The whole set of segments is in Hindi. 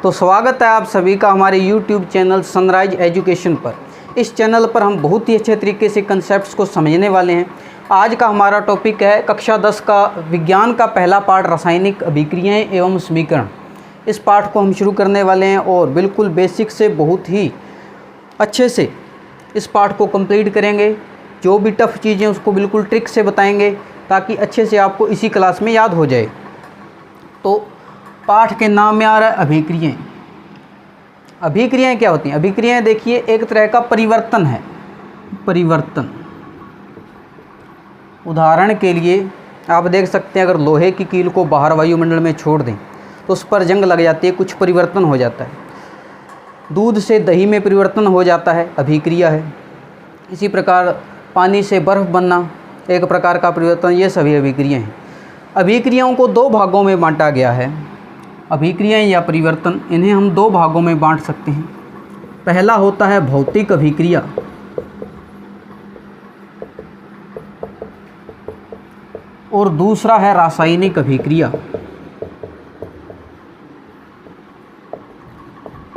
तो स्वागत है आप सभी का हमारे YouTube चैनल सनराइज एजुकेशन पर। इस चैनल पर हम बहुत ही अच्छे तरीके से कंसेप्ट्स को समझने वाले हैं। आज का हमारा टॉपिक है कक्षा 10 का विज्ञान का पहला पाठ रासायनिक अभिक्रियाएं एवं समीकरण। इस पाठ को हम शुरू करने वाले हैं और बिल्कुल बेसिक से बहुत ही अच्छे से इस पाठ को कंप्लीट करेंगे। जो भी टफ़ चीज़ें उसको बिल्कुल ट्रिक से बताएंगे ताकि अच्छे से आपको इसी क्लास में याद हो जाए। तो पाठ के नाम में आ रहा है अभिक्रियाएं। अभिक्रियाएं क्या होती हैं? अभिक्रियाएं देखिए एक तरह का परिवर्तन है। परिवर्तन उदाहरण के लिए आप देख सकते हैं, अगर लोहे की कील को बाहर वायुमंडल में छोड़ दें तो उस पर जंग लग जाती है, कुछ परिवर्तन हो जाता है। दूध से दही में परिवर्तन हो जाता है, अभिक्रिया है। इसी प्रकार पानी से बर्फ़ बनना एक प्रकार का परिवर्तन, ये सभी अभिक्रियाएं हैं। अभिक्रियाओं को दो भागों में बांटा गया है। अभिक्रियाएं या परिवर्तन, इन्हें हम दो भागों में बांट सकते हैं। पहला होता है भौतिक अभिक्रिया और दूसरा है रासायनिक अभिक्रिया।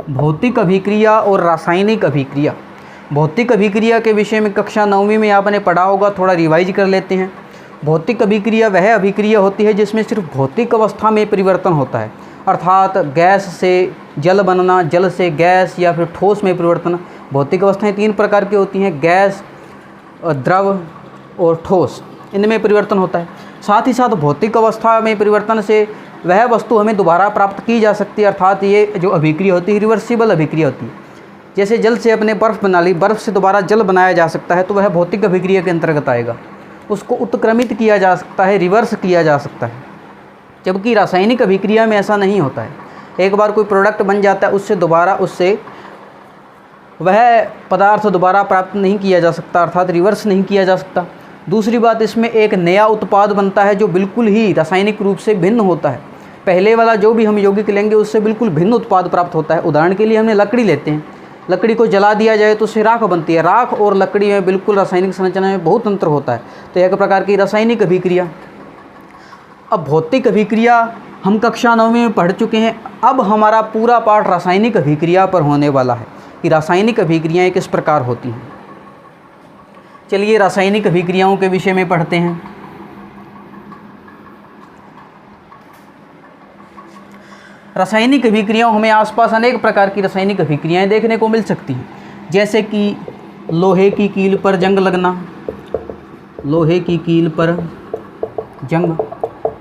भौतिक अभिक्रिया और रासायनिक अभिक्रिया। भौतिक अभिक्रिया के विषय में कक्षा 9वीं में आपने पढ़ा होगा, थोड़ा रिवाइज कर लेते हैं। भौतिक अभिक्रिया वह अभिक्रिया होती है जिसमें सिर्फ भौतिक अवस्था में परिवर्तन होता है, अर्थात गैस से जल बनना, जल से गैस या फिर ठोस में परिवर्तन। भौतिक अवस्थाएं तीन प्रकार की होती हैं, गैस, द्रव और ठोस, इनमें परिवर्तन होता है। साथ ही साथ भौतिक अवस्था में परिवर्तन से वह वस्तु हमें दोबारा प्राप्त की जा सकती है, अर्थात ये जो अभिक्रिया होती है रिवर्सिबल अभिक्रिया होती है। जैसे जल से अपने बर्फ़ बना ली, बर्फ़ से दोबारा जल बनाया जा सकता है, तो वह भौतिक अभिक्रिया के अंतर्गत आएगा। उसको उत्क्रमित किया जा सकता है, रिवर्स किया जा सकता है। जबकि रासायनिक अभिक्रिया में ऐसा नहीं होता है। एक बार कोई प्रोडक्ट बन जाता है, उससे वह पदार्थ दोबारा प्राप्त नहीं किया जा सकता, अर्थात रिवर्स नहीं किया जा सकता। दूसरी बात, इसमें एक नया उत्पाद बनता है जो बिल्कुल ही रासायनिक रूप से भिन्न होता है। पहले वाला जो भी हम यौगिक लेंगे उससे बिल्कुल भिन्न उत्पाद प्राप्त होता है। उदाहरण के लिए हमने लकड़ी लेते हैं, लकड़ी को जला दिया जाए तो उससे राख बनती है। राख और लकड़ी में बिल्कुल रासायनिक संरचना में बहुत अंतर होता है, तो एक प्रकार की रासायनिक अभिक्रिया। अब भौतिक अभिक्रिया हम कक्षा 9वीं में पढ़ चुके हैं। अब हमारा पूरा पाठ रासायनिक अभिक्रिया पर होने वाला है कि रासायनिक अभिक्रियाएं किस प्रकार होती हैं। चलिए रासायनिक अभिक्रियाओं के विषय में पढ़ते हैं। रासायनिक अभिक्रियाओं हमें आसपास अनेक प्रकार की रासायनिक अभिक्रियाएं देखने को मिल सकती हैं, जैसे कि लोहे की कील पर जंग लगना। लोहे की कील पर जंग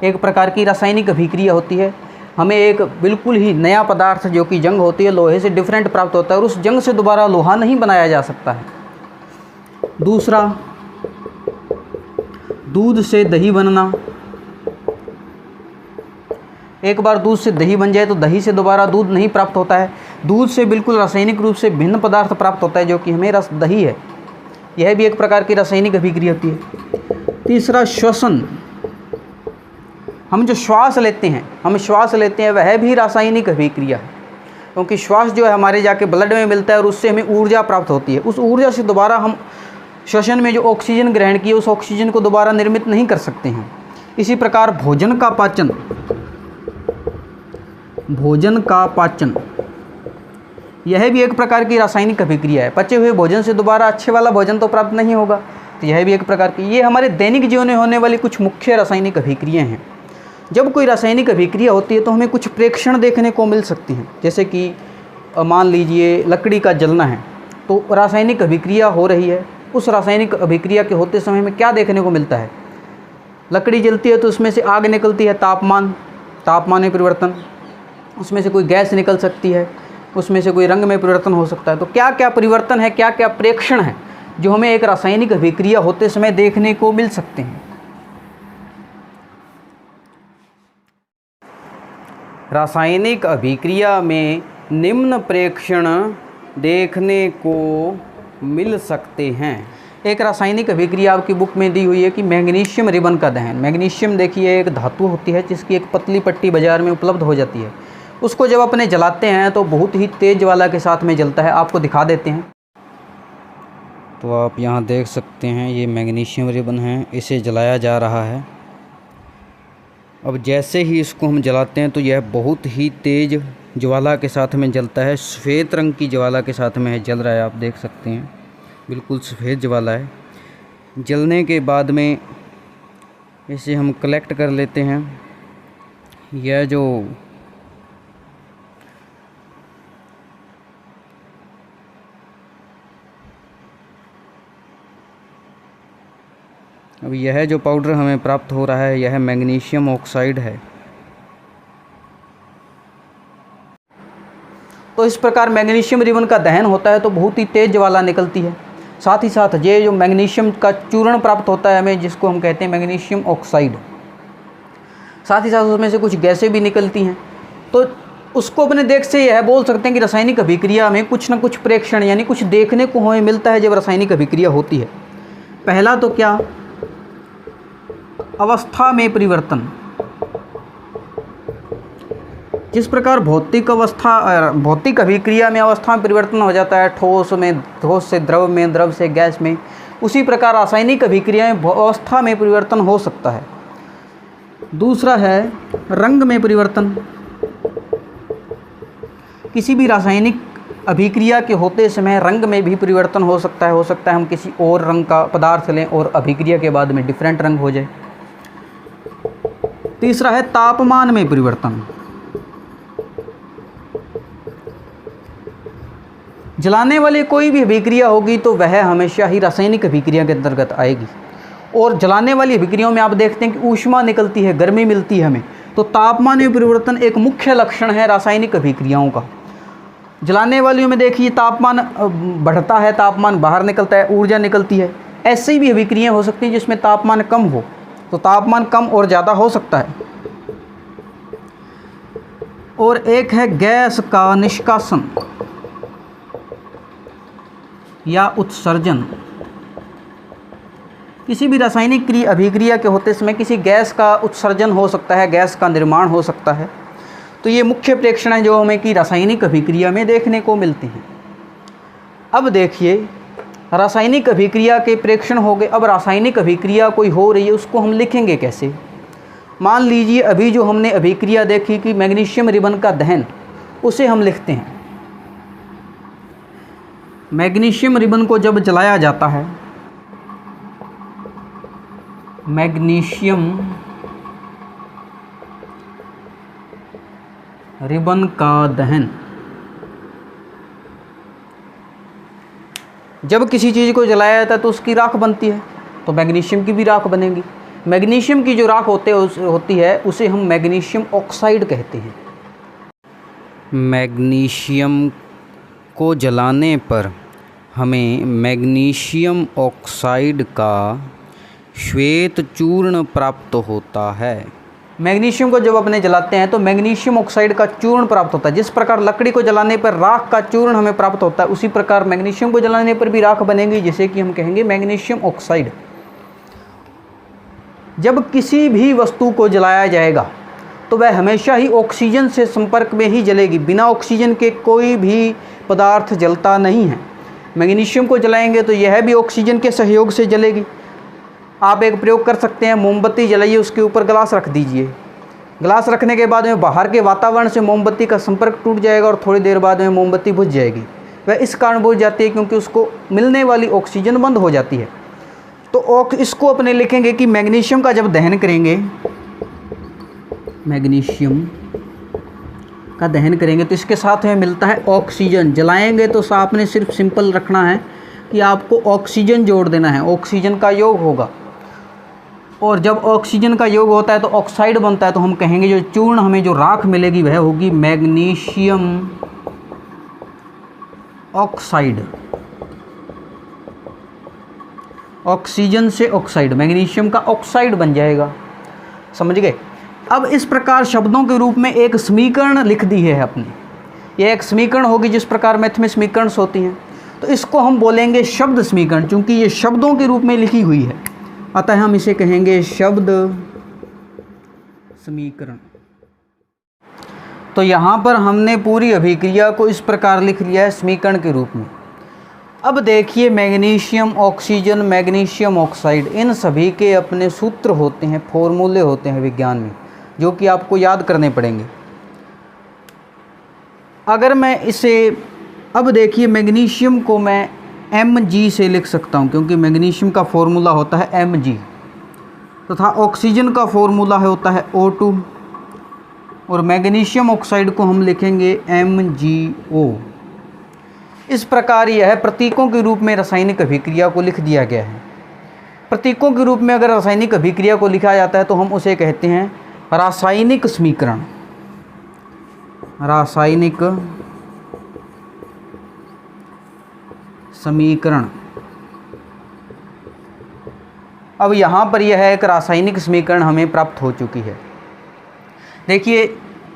एक प्रकार की रासायनिक अभिक्रिया होती है। हमें एक बिल्कुल ही नया पदार्थ जो कि जंग होती है, लोहे से डिफरेंट प्राप्त होता है और उस जंग से दोबारा लोहा नहीं बनाया जा सकता है। दूसरा, दूध से दही बनना। एक बार दूध से दही बन जाए तो दही से दोबारा दूध नहीं प्राप्त होता है। दूध से बिल्कुल रासायनिक रूप से भिन्न पदार्थ प्राप्त होता है जो कि हमें रस दही है। यह भी एक प्रकार की रासायनिक अभिक्रिया होती है। तीसरा, श्वसन। हम जो श्वास लेते हैं वह भी रासायनिक अभिक्रिया है, क्योंकि श्वास जो है हमारे जाके ब्लड में मिलता है और उससे हमें ऊर्जा प्राप्त होती है। उस ऊर्जा से दोबारा हम श्वसन में जो ऑक्सीजन ग्रहण किए उस ऑक्सीजन को दोबारा निर्मित नहीं कर सकते हैं। इसी प्रकार भोजन का पाचन। भोजन का पाचन यह भी एक प्रकार की रासायनिक अभिक्रिया है। पचे हुए भोजन से दोबारा अच्छे वाला भोजन तो प्राप्त नहीं होगा, तो यह भी एक प्रकार की, ये हमारे दैनिक जीवन में होने वाली कुछ मुख्य रासायनिक अभिक्रियाएं हैं। जब कोई रासायनिक अभिक्रिया होती है तो हमें कुछ प्रेक्षण देखने को मिल सकती हैं, जैसे कि मान लीजिए लकड़ी का जलना है तो रासायनिक अभिक्रिया हो रही है। उस रासायनिक अभिक्रिया के होते समय में क्या देखने को मिलता है? लकड़ी जलती है तो उसमें से आग निकलती है, तापमान में परिवर्तन, उसमें से कोई गैस निकल सकती है, उसमें से कोई रंग में परिवर्तन हो सकता है। तो क्या क्या परिवर्तन है, क्या क्या प्रेक्षण है जो हमें एक रासायनिक अभिक्रिया होते समय देखने को मिल सकते हैं। रासायनिक अभिक्रिया में निम्न प्रेक्षण देखने को मिल सकते हैं। एक रासायनिक अभिक्रिया आपकी बुक में दी हुई है कि मैग्नीशियम रिबन का दहन। मैग्नीशियम देखिए एक धातु होती है जिसकी एक पतली पट्टी बाज़ार में उपलब्ध हो जाती है। उसको जब अपने जलाते हैं तो बहुत ही तेज ज्वाला के साथ में जलता है। आपको दिखा देते हैं। तो आप यहाँ देख सकते हैं ये मैग्नीशियम रिबन है, इसे जलाया जा रहा है। अब जैसे ही इसको हम जलाते हैं तो यह बहुत ही तेज़ ज्वाला के साथ में जलता है, सफ़ेद रंग की ज्वाला के साथ में जल रहा है, आप देख सकते हैं बिल्कुल सफ़ेद ज्वाला है। जलने के बाद में इसे हम कलेक्ट कर लेते हैं। यह जो अब यह जो पाउडर हमें प्राप्त हो रहा है यह मैग्नीशियम ऑक्साइड है। तो इस प्रकार मैग्नीशियम रिबन का दहन होता है तो बहुत ही तेज़ ज्वाला निकलती है। साथ ही साथ ये जो मैग्नीशियम का चूर्ण प्राप्त होता है हमें, जिसको हम कहते हैं मैग्नीशियम ऑक्साइड, साथ ही साथ उसमें से कुछ गैसें भी निकलती हैं। तो उसको अपने देख से यह बोल सकते हैं कि रासायनिक अभिक्रिया में कुछ ना कुछ प्रेक्षण यानी कुछ देखने को हमें मिलता है जब रासायनिक अभिक्रिया होती है। पहला तो क्या, अवस्था में परिवर्तन। जिस प्रकार भौतिक अभिक्रिया में अवस्था में परिवर्तन हो जाता है, ठोस से द्रव में, द्रव से गैस में, उसी प्रकार रासायनिक अभिक्रिया में अवस्था में परिवर्तन हो सकता है। दूसरा है रंग में परिवर्तन। किसी भी रासायनिक अभिक्रिया के होते समय रंग में भी परिवर्तन हो सकता है हम किसी और रंग का पदार्थ लें और अभिक्रिया के बाद में डिफरेंट रंग हो जाए। तीसरा है तापमान में परिवर्तन। जलाने वाली कोई भी अभिक्रिया होगी तो वह हमेशा ही रासायनिक अभिक्रिया के अंतर्गत आएगी। और जलाने वाली अभिक्रियाओं में आप देखते हैं कि ऊष्मा निकलती है, गर्मी मिलती है हमें। तो तापमान में परिवर्तन एक मुख्य लक्षण है रासायनिक अभिक्रियाओं का। जलाने वालियों में देखिए तापमान बढ़ता है, तापमान बाहर निकलता है, ऊर्जा निकलती है। ऐसी भी अभिक्रियाएं हो सकती हैं जिसमें तापमान कम हो, तो तापमान कम और ज़्यादा हो सकता है। और एक है गैस का निष्कासन या उत्सर्जन। किसी भी रासायनिक अभिक्रिया के होते समय किसी गैस का उत्सर्जन हो सकता है, गैस का निर्माण हो सकता है। तो ये मुख्य प्रेक्षण है जो हमें कि रासायनिक अभिक्रिया में देखने को मिलते हैं। अब देखिए रासायनिक अभिक्रिया के प्रेक्षण हो गए। अब रासायनिक अभिक्रिया कोई हो रही है उसको हम लिखेंगे कैसे। मान लीजिए अभी जो हमने अभिक्रिया देखी कि मैग्नीशियम रिबन का दहन, उसे हम लिखते हैं। मैग्नीशियम रिबन को जब जलाया जाता है, मैग्नीशियम रिबन का दहन, जब किसी चीज़ को जलाया जाता है तो उसकी राख बनती है, तो मैग्नीशियम की भी राख बनेगी। मैग्नीशियम की जो राख होती है उसे हम मैग्नीशियम ऑक्साइड कहते हैं। मैग्नीशियम को जलाने पर हमें मैग्नीशियम ऑक्साइड का श्वेत चूर्ण प्राप्त होता है। मैग्नीशियम को जब अपने जलाते हैं तो मैग्नीशियम ऑक्साइड का चूर्ण प्राप्त होता है। जिस प्रकार लकड़ी को जलाने पर राख का चूर्ण हमें प्राप्त होता है, उसी प्रकार मैग्नीशियम को जलाने पर भी राख बनेगी, जिसे कि हम कहेंगे मैग्नीशियम ऑक्साइड। जब किसी भी वस्तु को जलाया जाएगा तो वह हमेशा ही ऑक्सीजन से संपर्क में ही जलेगी। बिना ऑक्सीजन के कोई भी पदार्थ जलता नहीं है। मैग्नीशियम को जलाएंगे तो यह भी ऑक्सीजन के सहयोग से जलेगी। आप एक प्रयोग कर सकते हैं, मोमबत्ती जलाइए, उसके ऊपर ग्लास रख दीजिए। ग्लास रखने के बाद में बाहर के वातावरण से मोमबत्ती का संपर्क टूट जाएगा और थोड़ी देर बाद में मोमबत्ती बुझ जाएगी। वह इस कारण बुझ जाती है क्योंकि उसको मिलने वाली ऑक्सीजन बंद हो जाती है। तो इसको अपने लिखेंगे कि मैग्नीशियम का जब दहन करेंगे, मैग्नीशियम का दहन करेंगे तो इसके साथ में मिलता है ऑक्सीजन। जलाएंगे तो आपने सिर्फ सिंपल रखना है कि आपको ऑक्सीजन जोड़ देना है, ऑक्सीजन का योग होगा। और जब ऑक्सीजन का योग होता है तो ऑक्साइड बनता है, तो हम कहेंगे जो चूर्ण हमें जो राख मिलेगी वह होगी मैग्नीशियम ऑक्साइड। ऑक्सीजन से ऑक्साइड, मैग्नीशियम का ऑक्साइड बन जाएगा। समझ गए। अब इस प्रकार शब्दों के रूप में एक समीकरण लिख दी है अपने। यह एक समीकरण होगी जिस प्रकार मैथ में समीकरण होती हैं, तो इसको हम बोलेंगे शब्द समीकरण, क्योंकि ये शब्दों के रूप में लिखी हुई है, अतः हम इसे कहेंगे शब्द समीकरण। तो यहाँ पर हमने पूरी अभिक्रिया को इस प्रकार लिख लिया है समीकरण के रूप में। अब देखिए मैग्नीशियम ऑक्सीजन, मैग्नीशियम ऑक्साइड, इन सभी के अपने सूत्र होते हैं, फॉर्मूले होते हैं विज्ञान में, जो कि आपको याद करने पड़ेंगे। अगर मैं इसे, अब देखिए मैग्नीशियम को मैं Mg से लिख सकता हूँ, क्योंकि मैग्नीशियम का फॉर्मूला होता है Mg, तथा ऑक्सीजन का फॉर्मूला होता है O2, और मैग्नीशियम ऑक्साइड को हम लिखेंगे MgO। इस प्रकार यह प्रतीकों के रूप में रासायनिक अभिक्रिया को लिख दिया गया है। प्रतीकों के रूप में अगर रासायनिक अभिक्रिया को लिखा जाता है तो हम उसे कहते हैं रासायनिक समीकरण। रासायनिक समीकरण। अब यहाँ पर यह एक रासायनिक समीकरण हमें प्राप्त हो चुकी है। देखिए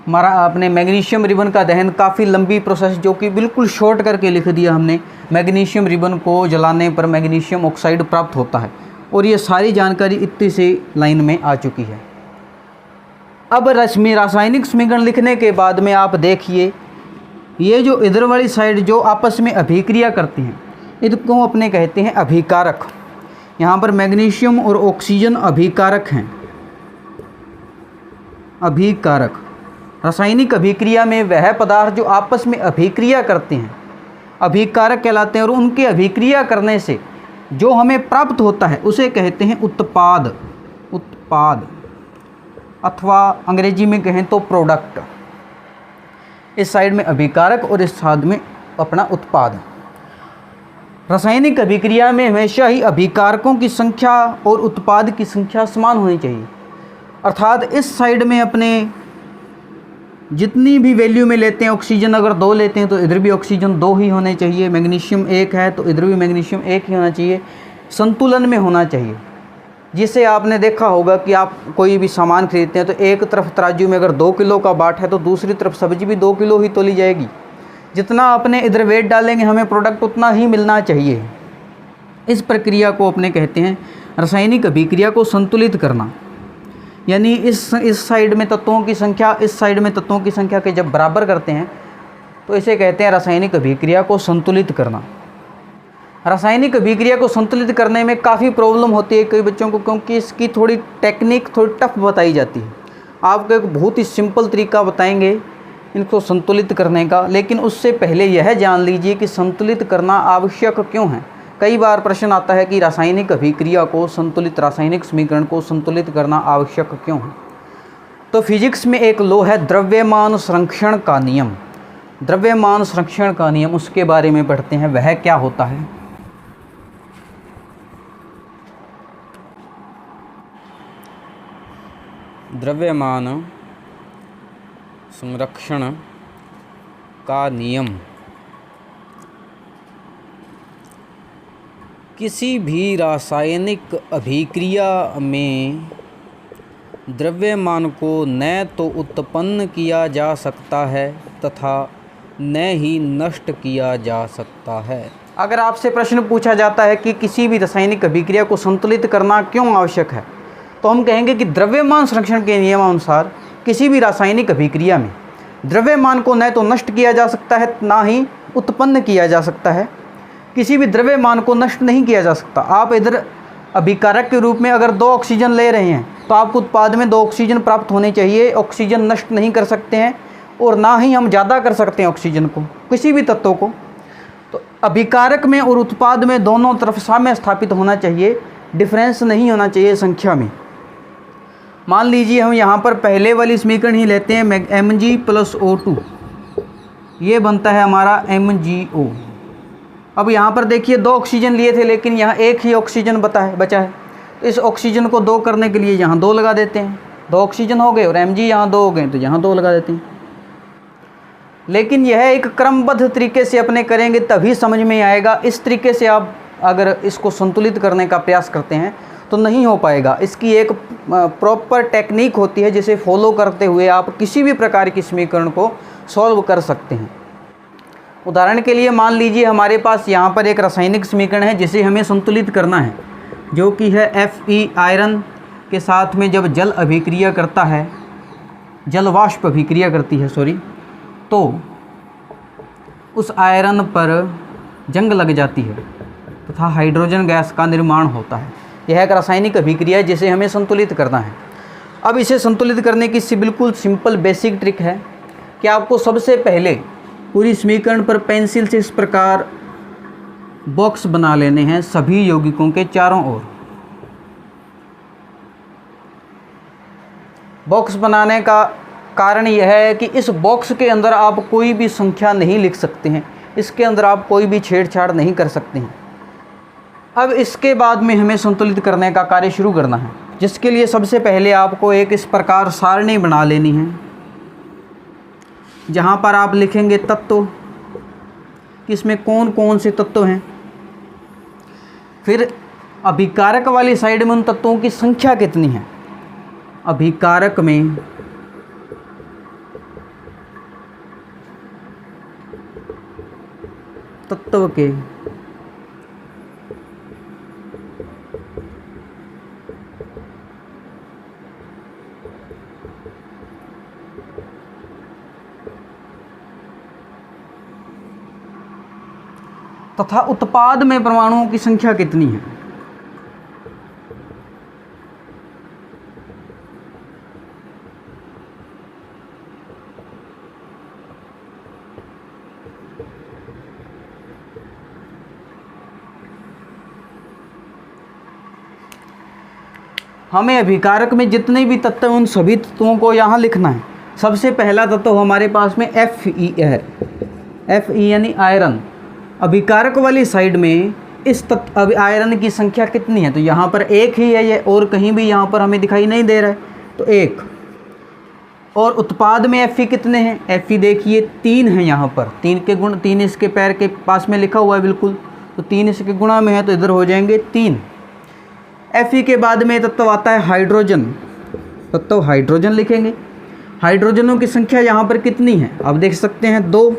हमारा अपने मैग्नीशियम रिबन का दहन काफ़ी लंबी प्रोसेस, जो कि बिल्कुल शॉर्ट करके लिख दिया हमने। मैग्नीशियम रिबन को जलाने पर मैग्नीशियम ऑक्साइड प्राप्त होता है, और ये सारी जानकारी इतनी सी लाइन में आ चुकी है। अब रासायनिक समीकरण लिखने के बाद में आप देखिए, ये जो इधर वाली साइड जो आपस में अभिक्रिया करती हैं, इनको अपने कहते हैं अभिकारक। यहाँ पर मैग्नीशियम और ऑक्सीजन अभिकारक हैं। अभिकारक रासायनिक अभिक्रिया में वह पदार्थ जो आपस में अभिक्रिया करते हैं अभिकारक कहलाते हैं, और उनके अभिक्रिया करने से जो हमें प्राप्त होता है उसे कहते हैं उत्पाद। उत्पाद, अथवा अंग्रेजी में कहें तो प्रोडक्ट। इस साइड में अभिकारक और इस साइड में अपना उत्पाद। रासायनिक अभिक्रिया में हमेशा ही अभिकारकों की संख्या और उत्पाद की संख्या समान होनी चाहिए। अर्थात इस साइड में अपने जितनी भी वैल्यू में लेते हैं, ऑक्सीजन अगर 2 लेते हैं तो इधर भी ऑक्सीजन 2 ही होने चाहिए। मैग्नीशियम 1 है तो इधर भी मैग्नीशियम 1 ही होना चाहिए। संतुलन में होना चाहिए। जिसे आपने देखा होगा कि आप कोई भी सामान खरीदते हैं तो एक तरफ तराजू में अगर 2 किलो का बाट है तो दूसरी तरफ सब्जी भी 2 किलो ही तोली जाएगी। जितना आपने इधर वेट डालेंगे हमें प्रोडक्ट उतना ही मिलना चाहिए। इस प्रक्रिया को अपने कहते हैं रासायनिक अभिक्रिया को संतुलित करना। यानी इस साइड में तत्वों की संख्या इस साइड में तत्वों की संख्या के जब बराबर करते हैं तो इसे कहते हैं रासायनिक अभिक्रिया को संतुलित करना। रासायनिक अभिक्रिया को संतुलित करने में काफ़ी प्रॉब्लम होती है कई बच्चों को, क्योंकि इसकी थोड़ी टेक्निक थोड़ी टफ बताई जाती है। आपको एक बहुत ही सिंपल तरीका बताएंगे इनको संतुलित करने का, लेकिन उससे पहले यह जान लीजिए कि संतुलित करना आवश्यक क्यों है। कई बार प्रश्न आता है कि रासायनिक अभिक्रिया को संतुलित, रासायनिक समीकरण को संतुलित करना आवश्यक क्यों है। तो फिजिक्स में एक लॉ है द्रव्यमान संरक्षण का नियम। द्रव्यमान संरक्षण का नियम, उसके बारे में पढ़ते हैं। वह क्या होता है? द्रव्यमान संरक्षण का नियम किसी भी रासायनिक अभिक्रिया में द्रव्यमान को न तो उत्पन्न किया जा सकता है तथा न ही नष्ट किया जा सकता है। अगर आपसे प्रश्न पूछा जाता है कि किसी भी रासायनिक अभिक्रिया को संतुलित करना क्यों आवश्यक है, तो हम कहेंगे कि द्रव्यमान संरक्षण के नियमानुसार किसी भी रासायनिक अभिक्रिया में द्रव्यमान को न तो नष्ट किया जा सकता है ना ही उत्पन्न किया जा सकता है। किसी भी द्रव्यमान को नष्ट नहीं किया जा सकता। आप इधर अभिकारक के रूप में अगर 2 ऑक्सीजन ले रहे हैं तो आपको उत्पाद में 2 ऑक्सीजन प्राप्त होने चाहिए। ऑक्सीजन नष्ट नहीं कर सकते हैं और ना ही हम ज़्यादा कर सकते हैं ऑक्सीजन को, किसी भी तत्व को। तो अभिकारक में और उत्पाद में दोनों तरफ साम्य स्थापित होना चाहिए, डिफरेंस नहीं होना चाहिए संख्या में। मान लीजिए हम यहाँ पर पहले वाली समीकरण ही लेते हैं, Mg + O2, ये बनता है हमारा MgO। अब यहाँ पर देखिए 2 ऑक्सीजन लिए थे लेकिन यहाँ 1 ही ऑक्सीजन बचा है। तो इस ऑक्सीजन को 2 करने के लिए यहाँ 2 लगा देते हैं। 2 ऑक्सीजन हो गए और Mg यहाँ 2 हो गए तो यहाँ 2 लगा देते हैं। लेकिन यह एक क्रमबद्ध तरीके से अपने करेंगे तभी समझ में आएगा। इस तरीके से आप अगर इसको संतुलित करने का प्रयास करते हैं तो नहीं हो पाएगा। इसकी एक प्रॉपर टेक्निक होती है जिसे फॉलो करते हुए आप किसी भी प्रकार की समीकरण को सॉल्व कर सकते हैं। उदाहरण के लिए मान लीजिए हमारे पास यहाँ पर एक रासायनिक समीकरण है जिसे हमें संतुलित करना है, जो कि है Fe आयरन के साथ में जब जल अभिक्रिया करता है, जल वाष्प अभिक्रिया करती है तो उस आयरन पर जंग लग जाती है तथा हाइड्रोजन गैस का निर्माण होता है। यह एक रासायनिक अभिक्रिया है जिसे हमें संतुलित करना है। अब इसे संतुलित करने की बिल्कुल सिंपल बेसिक ट्रिक है कि आपको सबसे पहले पूरी समीकरण पर पेंसिल से इस प्रकार बॉक्स बना लेने हैं सभी यौगिकों के चारों ओर। बॉक्स बनाने का कारण यह है कि इस बॉक्स के अंदर आप कोई भी संख्या नहीं लिख सकते हैं, इसके अंदर आप कोई भी छेड़छाड़ नहीं कर सकते हैं। अब इसके बाद में हमें संतुलित करने का कार्य शुरू करना है, जिसके लिए सबसे पहले आपको एक इस प्रकार सारणी बना लेनी है, जहाँ पर आप लिखेंगे तत्व, इसमें कौन कौन से तत्व हैं। फिर अभिकारक वाली साइड में उन तत्वों की संख्या कितनी है। अभिकारक में तत्व के तथा उत्पाद में परमाणुओं की संख्या कितनी है। हमें अभिकारक में जितने भी तत्व हैं उन सभी तत्वों को यहाँ लिखना है। सबसे पहला तत्व हमारे पास में Fe है, Fe यानी आयरन। अभिकारक वाली साइड में इस तत्व आयरन की संख्या कितनी है, तो यहाँ पर एक ही है, ये और कहीं भी यहाँ पर हमें दिखाई नहीं दे रहा है, तो एक। और उत्पाद में Fe कितने हैं, Fe देखिए 3 है, यहाँ पर 3 के गुण, 3 इसके पैर के पास में लिखा हुआ है बिल्कुल, तो 3 इसके गुणा में है, तो इधर हो जाएंगे 3। Fe के बाद में तत्व आता है हाइड्रोजन, तत्व हाइड्रोजन लिखेंगे। हाइड्रोजनों की संख्या यहाँ पर कितनी है, आप देख सकते हैं 2।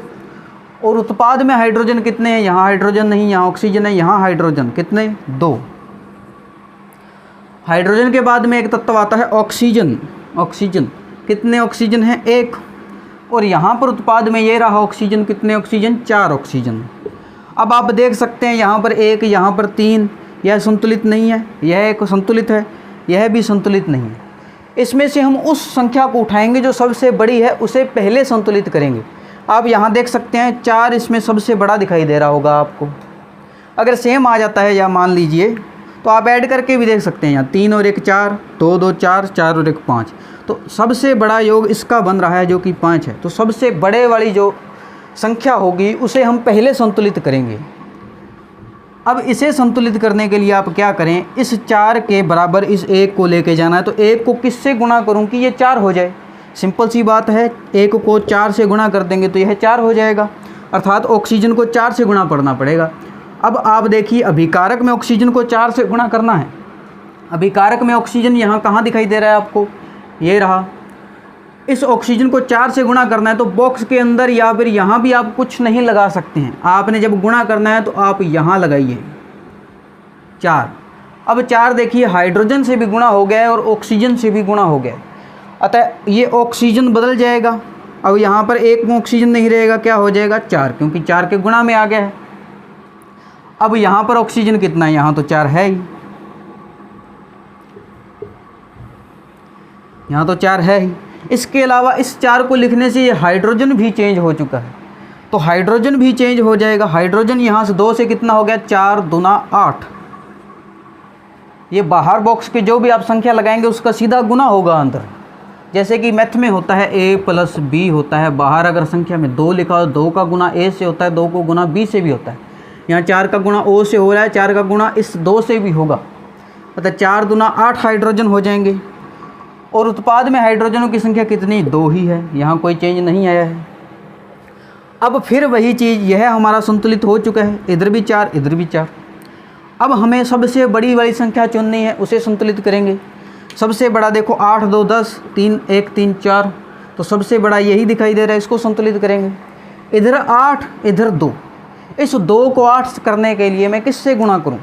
और उत्पाद में हाइड्रोजन कितने हैं, यहाँ हाइड्रोजन नहीं, यहाँ ऑक्सीजन है, यहाँ हाइड्रोजन कितने, 2। हाइड्रोजन के बाद में एक तत्व आता है ऑक्सीजन। ऑक्सीजन कितने ऑक्सीजन हैं, 1। और यहाँ पर उत्पाद में ये रहा ऑक्सीजन, कितने ऑक्सीजन, 4 ऑक्सीजन। अब आप देख सकते हैं यहाँ पर 1, यहाँ पर 3, यह संतुलित नहीं है, यह एक संतुलित है, यह भी संतुलित नहीं है। इसमें से हम उस संख्या को उठाएंगे जो सबसे बड़ी है, उसे पहले संतुलित करेंगे। आप यहाँ देख सकते हैं 4 इसमें सबसे बड़ा दिखाई दे रहा होगा आपको। अगर सेम आ जाता है या मान लीजिए, तो आप ऐड करके भी देख सकते हैं, यहाँ 3 और 1 4, 2 2 4, 4 और 1 5, तो सबसे बड़ा योग इसका बन रहा है जो कि 5 है। तो सबसे बड़े वाली जो संख्या होगी उसे हम पहले संतुलित करेंगे। अब इसे संतुलित करने के लिए आप क्या करें, इस 4 के बराबर इस 1 को लेके जाना है। तो 1 को किससे गुणा करूं कि ये 4 हो जाए, सिंपल सी बात है। 1 को 4 से गुणा कर देंगे तो यह 4 हो जाएगा, अर्थात ऑक्सीजन को 4 से गुणा करना पड़ेगा। अब आप देखिए अभिकारक में ऑक्सीजन को 4 से गुणा करना है। अभिकारक में ऑक्सीजन यहाँ कहाँ दिखाई दे रहा है आपको, ये रहा। इस ऑक्सीजन को 4 से गुणा करना है तो बॉक्स के अंदर या फिर यहाँ भी आप कुछ नहीं लगा सकते हैं। आपने जब गुणा करना है तो आप यहाँ लगाइए 4। अब 4 देखिए हाइड्रोजन से भी गुणा हो गया है और ऑक्सीजन से भी गुणा हो गया है, अतः ये ऑक्सीजन बदल जाएगा। अब यहाँ पर 1 में ऑक्सीजन नहीं रहेगा, क्या हो जाएगा 4, क्योंकि 4 के गुणा में आ गया है। अब यहाँ पर ऑक्सीजन कितना है, यहाँ तो 4 है ही, यहाँ तो 4 है ही। इसके अलावा इस 4 को लिखने से ये हाइड्रोजन भी चेंज हो चुका है, तो हाइड्रोजन भी चेंज हो जाएगा। हाइड्रोजन यहाँ से 2 से कितना हो गया, 4 दूना 8। ये बाहर बॉक्स के जो भी आप संख्या लगाएंगे उसका सीधा गुना होगा अंदर, जैसे कि मैथ में होता है a + b होता है। बाहर अगर संख्या में 2 लिखा हो, 2 का गुना a से होता है, 2 को गुना b से भी होता है। यहाँ 4 का गुणा o से हो रहा है, 4 का गुणा इस 2 से भी होगा, अतः 4 दूना 8 हाइड्रोजन हो जाएंगे। और उत्पाद में हाइड्रोजनों की संख्या कितनी, 2 ही है, यहाँ कोई चेंज नहीं आया है। अब फिर वही चीज़, यह हमारा संतुलित हो चुका है, इधर भी 4 इधर भी 4। अब हमें सबसे बड़ी वाली संख्या चुननी है, उसे संतुलित करेंगे। सबसे बड़ा देखो 8 2 10, 3 1 3 4, तो सबसे बड़ा यही दिखाई दे रहा है, इसको संतुलित करेंगे। इधर 8 इधर 2, इस 2 को 8 करने के लिए मैं किससे गुणा करूं,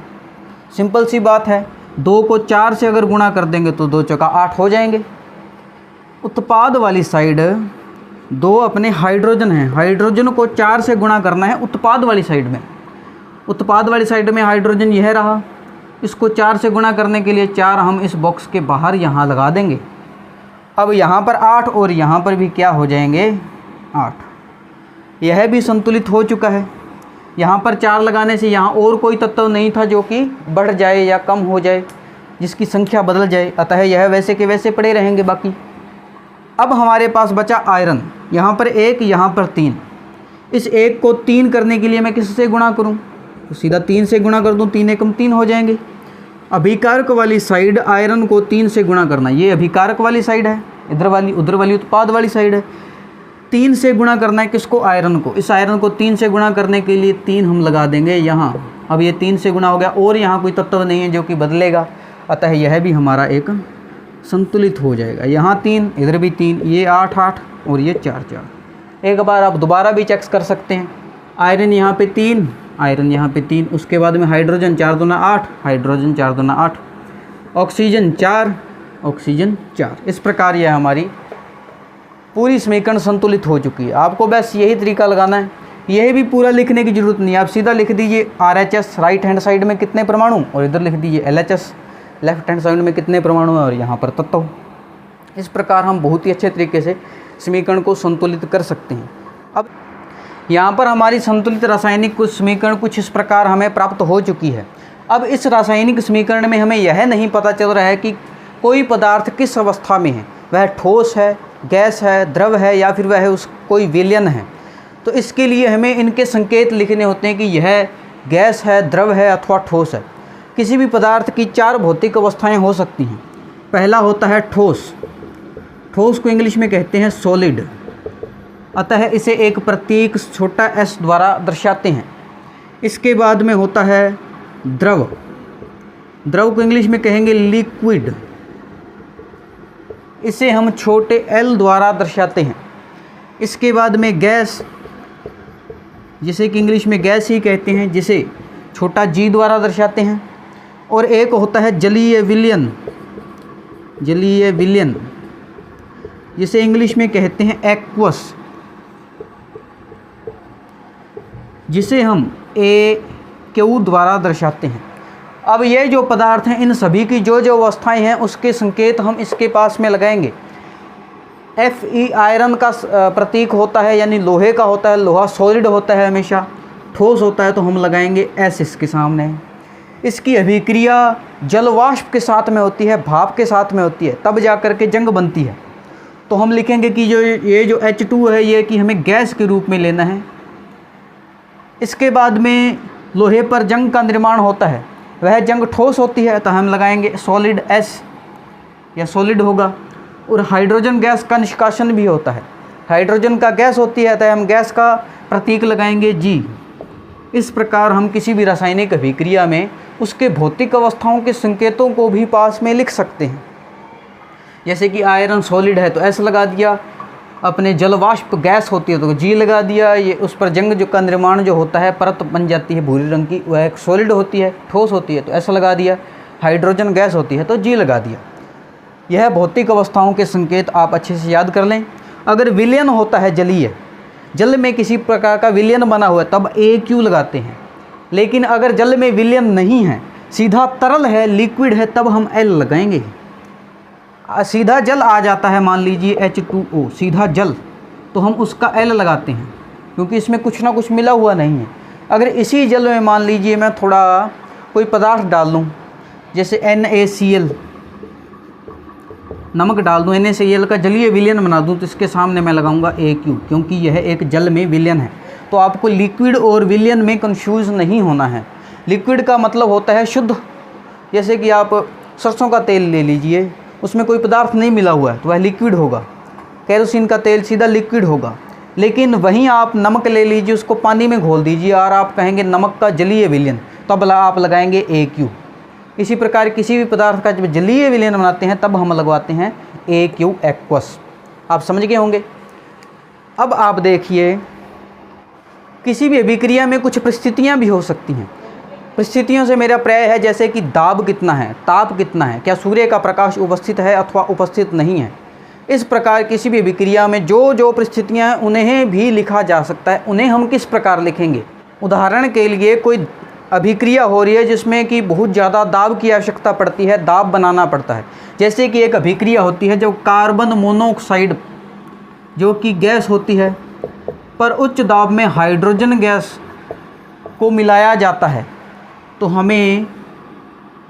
सिंपल सी बात है, 2 को 4 से अगर गुणा कर देंगे तो 2 चौका 8 हो जाएंगे। उत्पाद वाली साइड 2 अपने हाइड्रोजन हैं, हाइड्रोजन को 4 से गुणा करना है उत्पाद वाली साइड में। उत्पाद वाली साइड में हाइड्रोजन यह रहा, इसको 4 से गुणा करने के लिए 4 हम इस बॉक्स के बाहर यहाँ लगा देंगे। अब यहाँ पर 8 और यहाँ पर भी क्या हो जाएंगे 8। यह भी संतुलित हो चुका है। यहाँ पर 4 लगाने से यहाँ और कोई तत्व नहीं था जो कि बढ़ जाए या कम हो जाए, जिसकी संख्या बदल जाए, अतः यह वैसे के वैसे पड़े रहेंगे बाकी। अब हमारे पास बचा आयरन, यहाँ पर 1, यहाँ पर 3। इस 1 को 3 करने के लिए मैं किससे गुणा करूँ? तो सीधा 3 से गुणा कर दूँ, 3 एकम 3 हो जाएंगे। अभिकारक वाली साइड आयरन को 3 से गुणा करना, ये अभिकारक वाली साइड है, इधर वाली उधर वाली उत्पाद वाली साइड है। 3 से गुणा करना है किसको? आयरन को। इस आयरन को 3 से गुणा करने के लिए 3 हम लगा देंगे यहाँ। अब ये 3 से गुणा हो गया और यहाँ कोई तत्व नहीं है जो कि बदलेगा, अतः यह भी हमारा एक संतुलित हो जाएगा। यहाँ 3, इधर भी 3, ये 8 8 और ये 4 4। एक बार आप दोबारा भी चेक कर सकते हैं। आयरन यहाँ पे 3, आयरन यहाँ पे 3, उसके बाद में हाइड्रोजन 4 दूना 8, हाइड्रोजन 4 दूना 8, ऑक्सीजन 4, ऑक्सीजन 4। इस प्रकार यह हमारी पूरी समीकरण संतुलित हो चुकी है। आपको बस यही तरीका लगाना है, यही भी पूरा लिखने की ज़रूरत नहीं है। आप सीधा लिख दीजिए RHS राइट हैंड साइड में कितने परमाणु, और इधर लिख दीजिए LHS लेफ्ट हैंड साइड में कितने परमाणु हैं, और यहाँ पर तत्व। इस प्रकार हम बहुत ही अच्छे तरीके से समीकरण को संतुलित कर सकते हैं। अब यहाँ पर हमारी संतुलित रासायनिक कुछ समीकरण कुछ इस प्रकार हमें प्राप्त हो चुकी है। अब इस रासायनिक समीकरण में हमें यह नहीं पता चल रहा है कि कोई पदार्थ किस अवस्था में है, वह ठोस है, गैस है, द्रव है, या फिर वह कोई विलयन है। तो इसके लिए हमें इनके संकेत लिखने होते हैं कि यह गैस है, द्रव है अथवा ठोस है। किसी भी पदार्थ की 4 भौतिक अवस्थाएं हो सकती हैं। पहला होता है ठोस। ठोस को इंग्लिश में कहते हैं सॉलिड, अतः इसे एक प्रतीक छोटा s द्वारा दर्शाते हैं। इसके बाद में होता है द्रव। द्रव को इंग्लिश में कहेंगे लिक्विड, इसे हम छोटे l द्वारा दर्शाते हैं। इसके बाद में गैस, जिसे कि इंग्लिश में गैस ही कहते हैं, जिसे छोटा g द्वारा दर्शाते हैं। और एक होता है जलीय विलयन, जलीय विलयन, जिसे इंग्लिश में कहते हैं एक्वस, जिसे हम AQ द्वारा दर्शाते हैं। अब ये जो पदार्थ हैं, इन सभी की जो जो अवस्थाएं हैं उसके संकेत हम इसके पास में लगाएंगे। Fe आयरन का प्रतीक होता है, यानी लोहे का होता है, लोहा सॉलिड होता है हमेशा। ठोस होता है तो हम लगाएंगे S इसके सामने। इसकी अभिक्रिया जलवाष्प के साथ में होती है, भाप के साथ में होती है, तब जा कर के जंग बनती है। तो हम लिखेंगे कि ये जो H2 है ये कि हमें गैस के रूप में लेना है। इसके बाद में लोहे पर जंग का निर्माण होता है, वह जंग ठोस होती है तो हम लगाएंगे सॉलिड S, या सॉलिड होगा। और हाइड्रोजन गैस का निष्कासन भी होता है, हाइड्रोजन का गैस होती है तो हम गैस का प्रतीक लगाएंगे G। इस प्रकार हम किसी भी रासायनिक अभिक्रिया में उसके भौतिक अवस्थाओं के संकेतों को भी पास में लिख सकते हैं। जैसे कि आयरन सॉलिड है तो S लगा दिया, अपने जलवाष्प गैस होती है तो G लगा दिया। ये उस पर जंग जो का निर्माण जो होता है, परत बन जाती है भूरे रंग की, वह एक सॉलिड होती है, ठोस होती है तो S लगा दिया। हाइड्रोजन गैस होती है तो G लगा दिया। यह भौतिक अवस्थाओं के संकेत आप अच्छे से याद कर लें। अगर विलयन होता है जलीय, जल में किसी प्रकार का विलयन बना हुआ है, तब AQ लगाते हैं। लेकिन अगर जल में विलयन नहीं है, सीधा तरल है, लिक्विड है, तब हम L लगाएंगे। सीधा जल आ जाता है, मान लीजिए H2O सीधा जल, तो हम उसका L लगाते हैं क्योंकि इसमें कुछ ना कुछ मिला हुआ नहीं है। अगर इसी जल में मान लीजिए मैं थोड़ा कोई पदार्थ डाल दूँ, जैसे NaCl, नमक डाल दूँ, NaCl का जलीय विलयन बना दूँ, तो इसके सामने मैं लगाऊंगा AQ, क्योंकि यह एक जल में विलयन है। तो आपको लिक्विड और विलयन में कंफ्यूज नहीं होना है। लिक्विड का मतलब होता है शुद्ध, जैसे कि आप सरसों का तेल ले लीजिए, उसमें कोई पदार्थ नहीं मिला हुआ है तो वह लिक्विड होगा। केरोसिन का तेल सीधा लिक्विड होगा। लेकिन वहीं आप नमक ले लीजिए, उसको पानी में घोल दीजिए और आप कहेंगे नमक का जलीय विलयन, तब आप लगाएंगे AQ। इसी प्रकार किसी भी पदार्थ का जब जलीय विलयन बनाते हैं तब हम लगवाते हैं AQ एक्वस। आप समझ गए होंगे। अब आप देखिए, किसी भी अभिक्रिया में कुछ परिस्थितियाँ भी हो सकती हैं। परिस्थितियों से मेरा प्राय है जैसे कि दाब कितना है, ताप कितना है, क्या सूर्य का प्रकाश उपस्थित है अथवा उपस्थित नहीं है। इस प्रकार किसी भी अभिक्रिया में जो जो परिस्थितियाँ हैं उन्हें भी लिखा जा सकता है। उन्हें हम किस प्रकार लिखेंगे? उदाहरण के लिए कोई अभिक्रिया हो रही है जिसमें कि बहुत ज़्यादा दाब की आवश्यकता पड़ती है, दाब बनाना पड़ता है। जैसे कि एक अभिक्रिया होती है जो कार्बन मोनोऑक्साइड, जो कि गैस होती है, पर उच्च दाब में हाइड्रोजन गैस को मिलाया जाता है तो हमें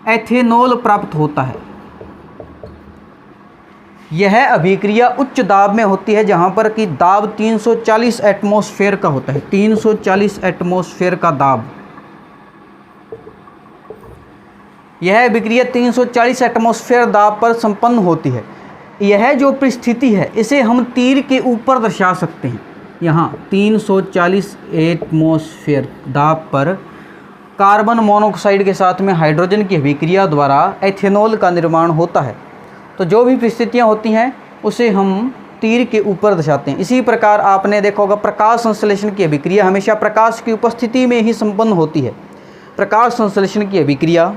एथेनॉल प्राप्त होता है। यह अभिक्रिया उच्च दाब में होती है जहाँ पर कि दाब 340 एटमॉस्फेयर का होता है, 340 एटमॉस्फेयर का दाब। यह अभिक्रिया 340 एटमॉस्फेयर दाब पर संपन्न होती है। यह जो परिस्थिति है इसे हम तीर के ऊपर दर्शा सकते हैं। यहाँ 340 एटमॉस्फेयर दाब पर कार्बन मोनोऑक्साइड के साथ में हाइड्रोजन की अभिक्रिया द्वारा एथेनॉल का निर्माण होता है। तो जो भी परिस्थितियाँ होती हैं उसे हम तीर के ऊपर दर्शाते हैं। इसी प्रकार आपने देखा होगा प्रकाश संश्लेषण की अभिक्रिया हमेशा प्रकाश की उपस्थिति में ही संपन्न होती है। प्रकाश संश्लेषण की अभिक्रिया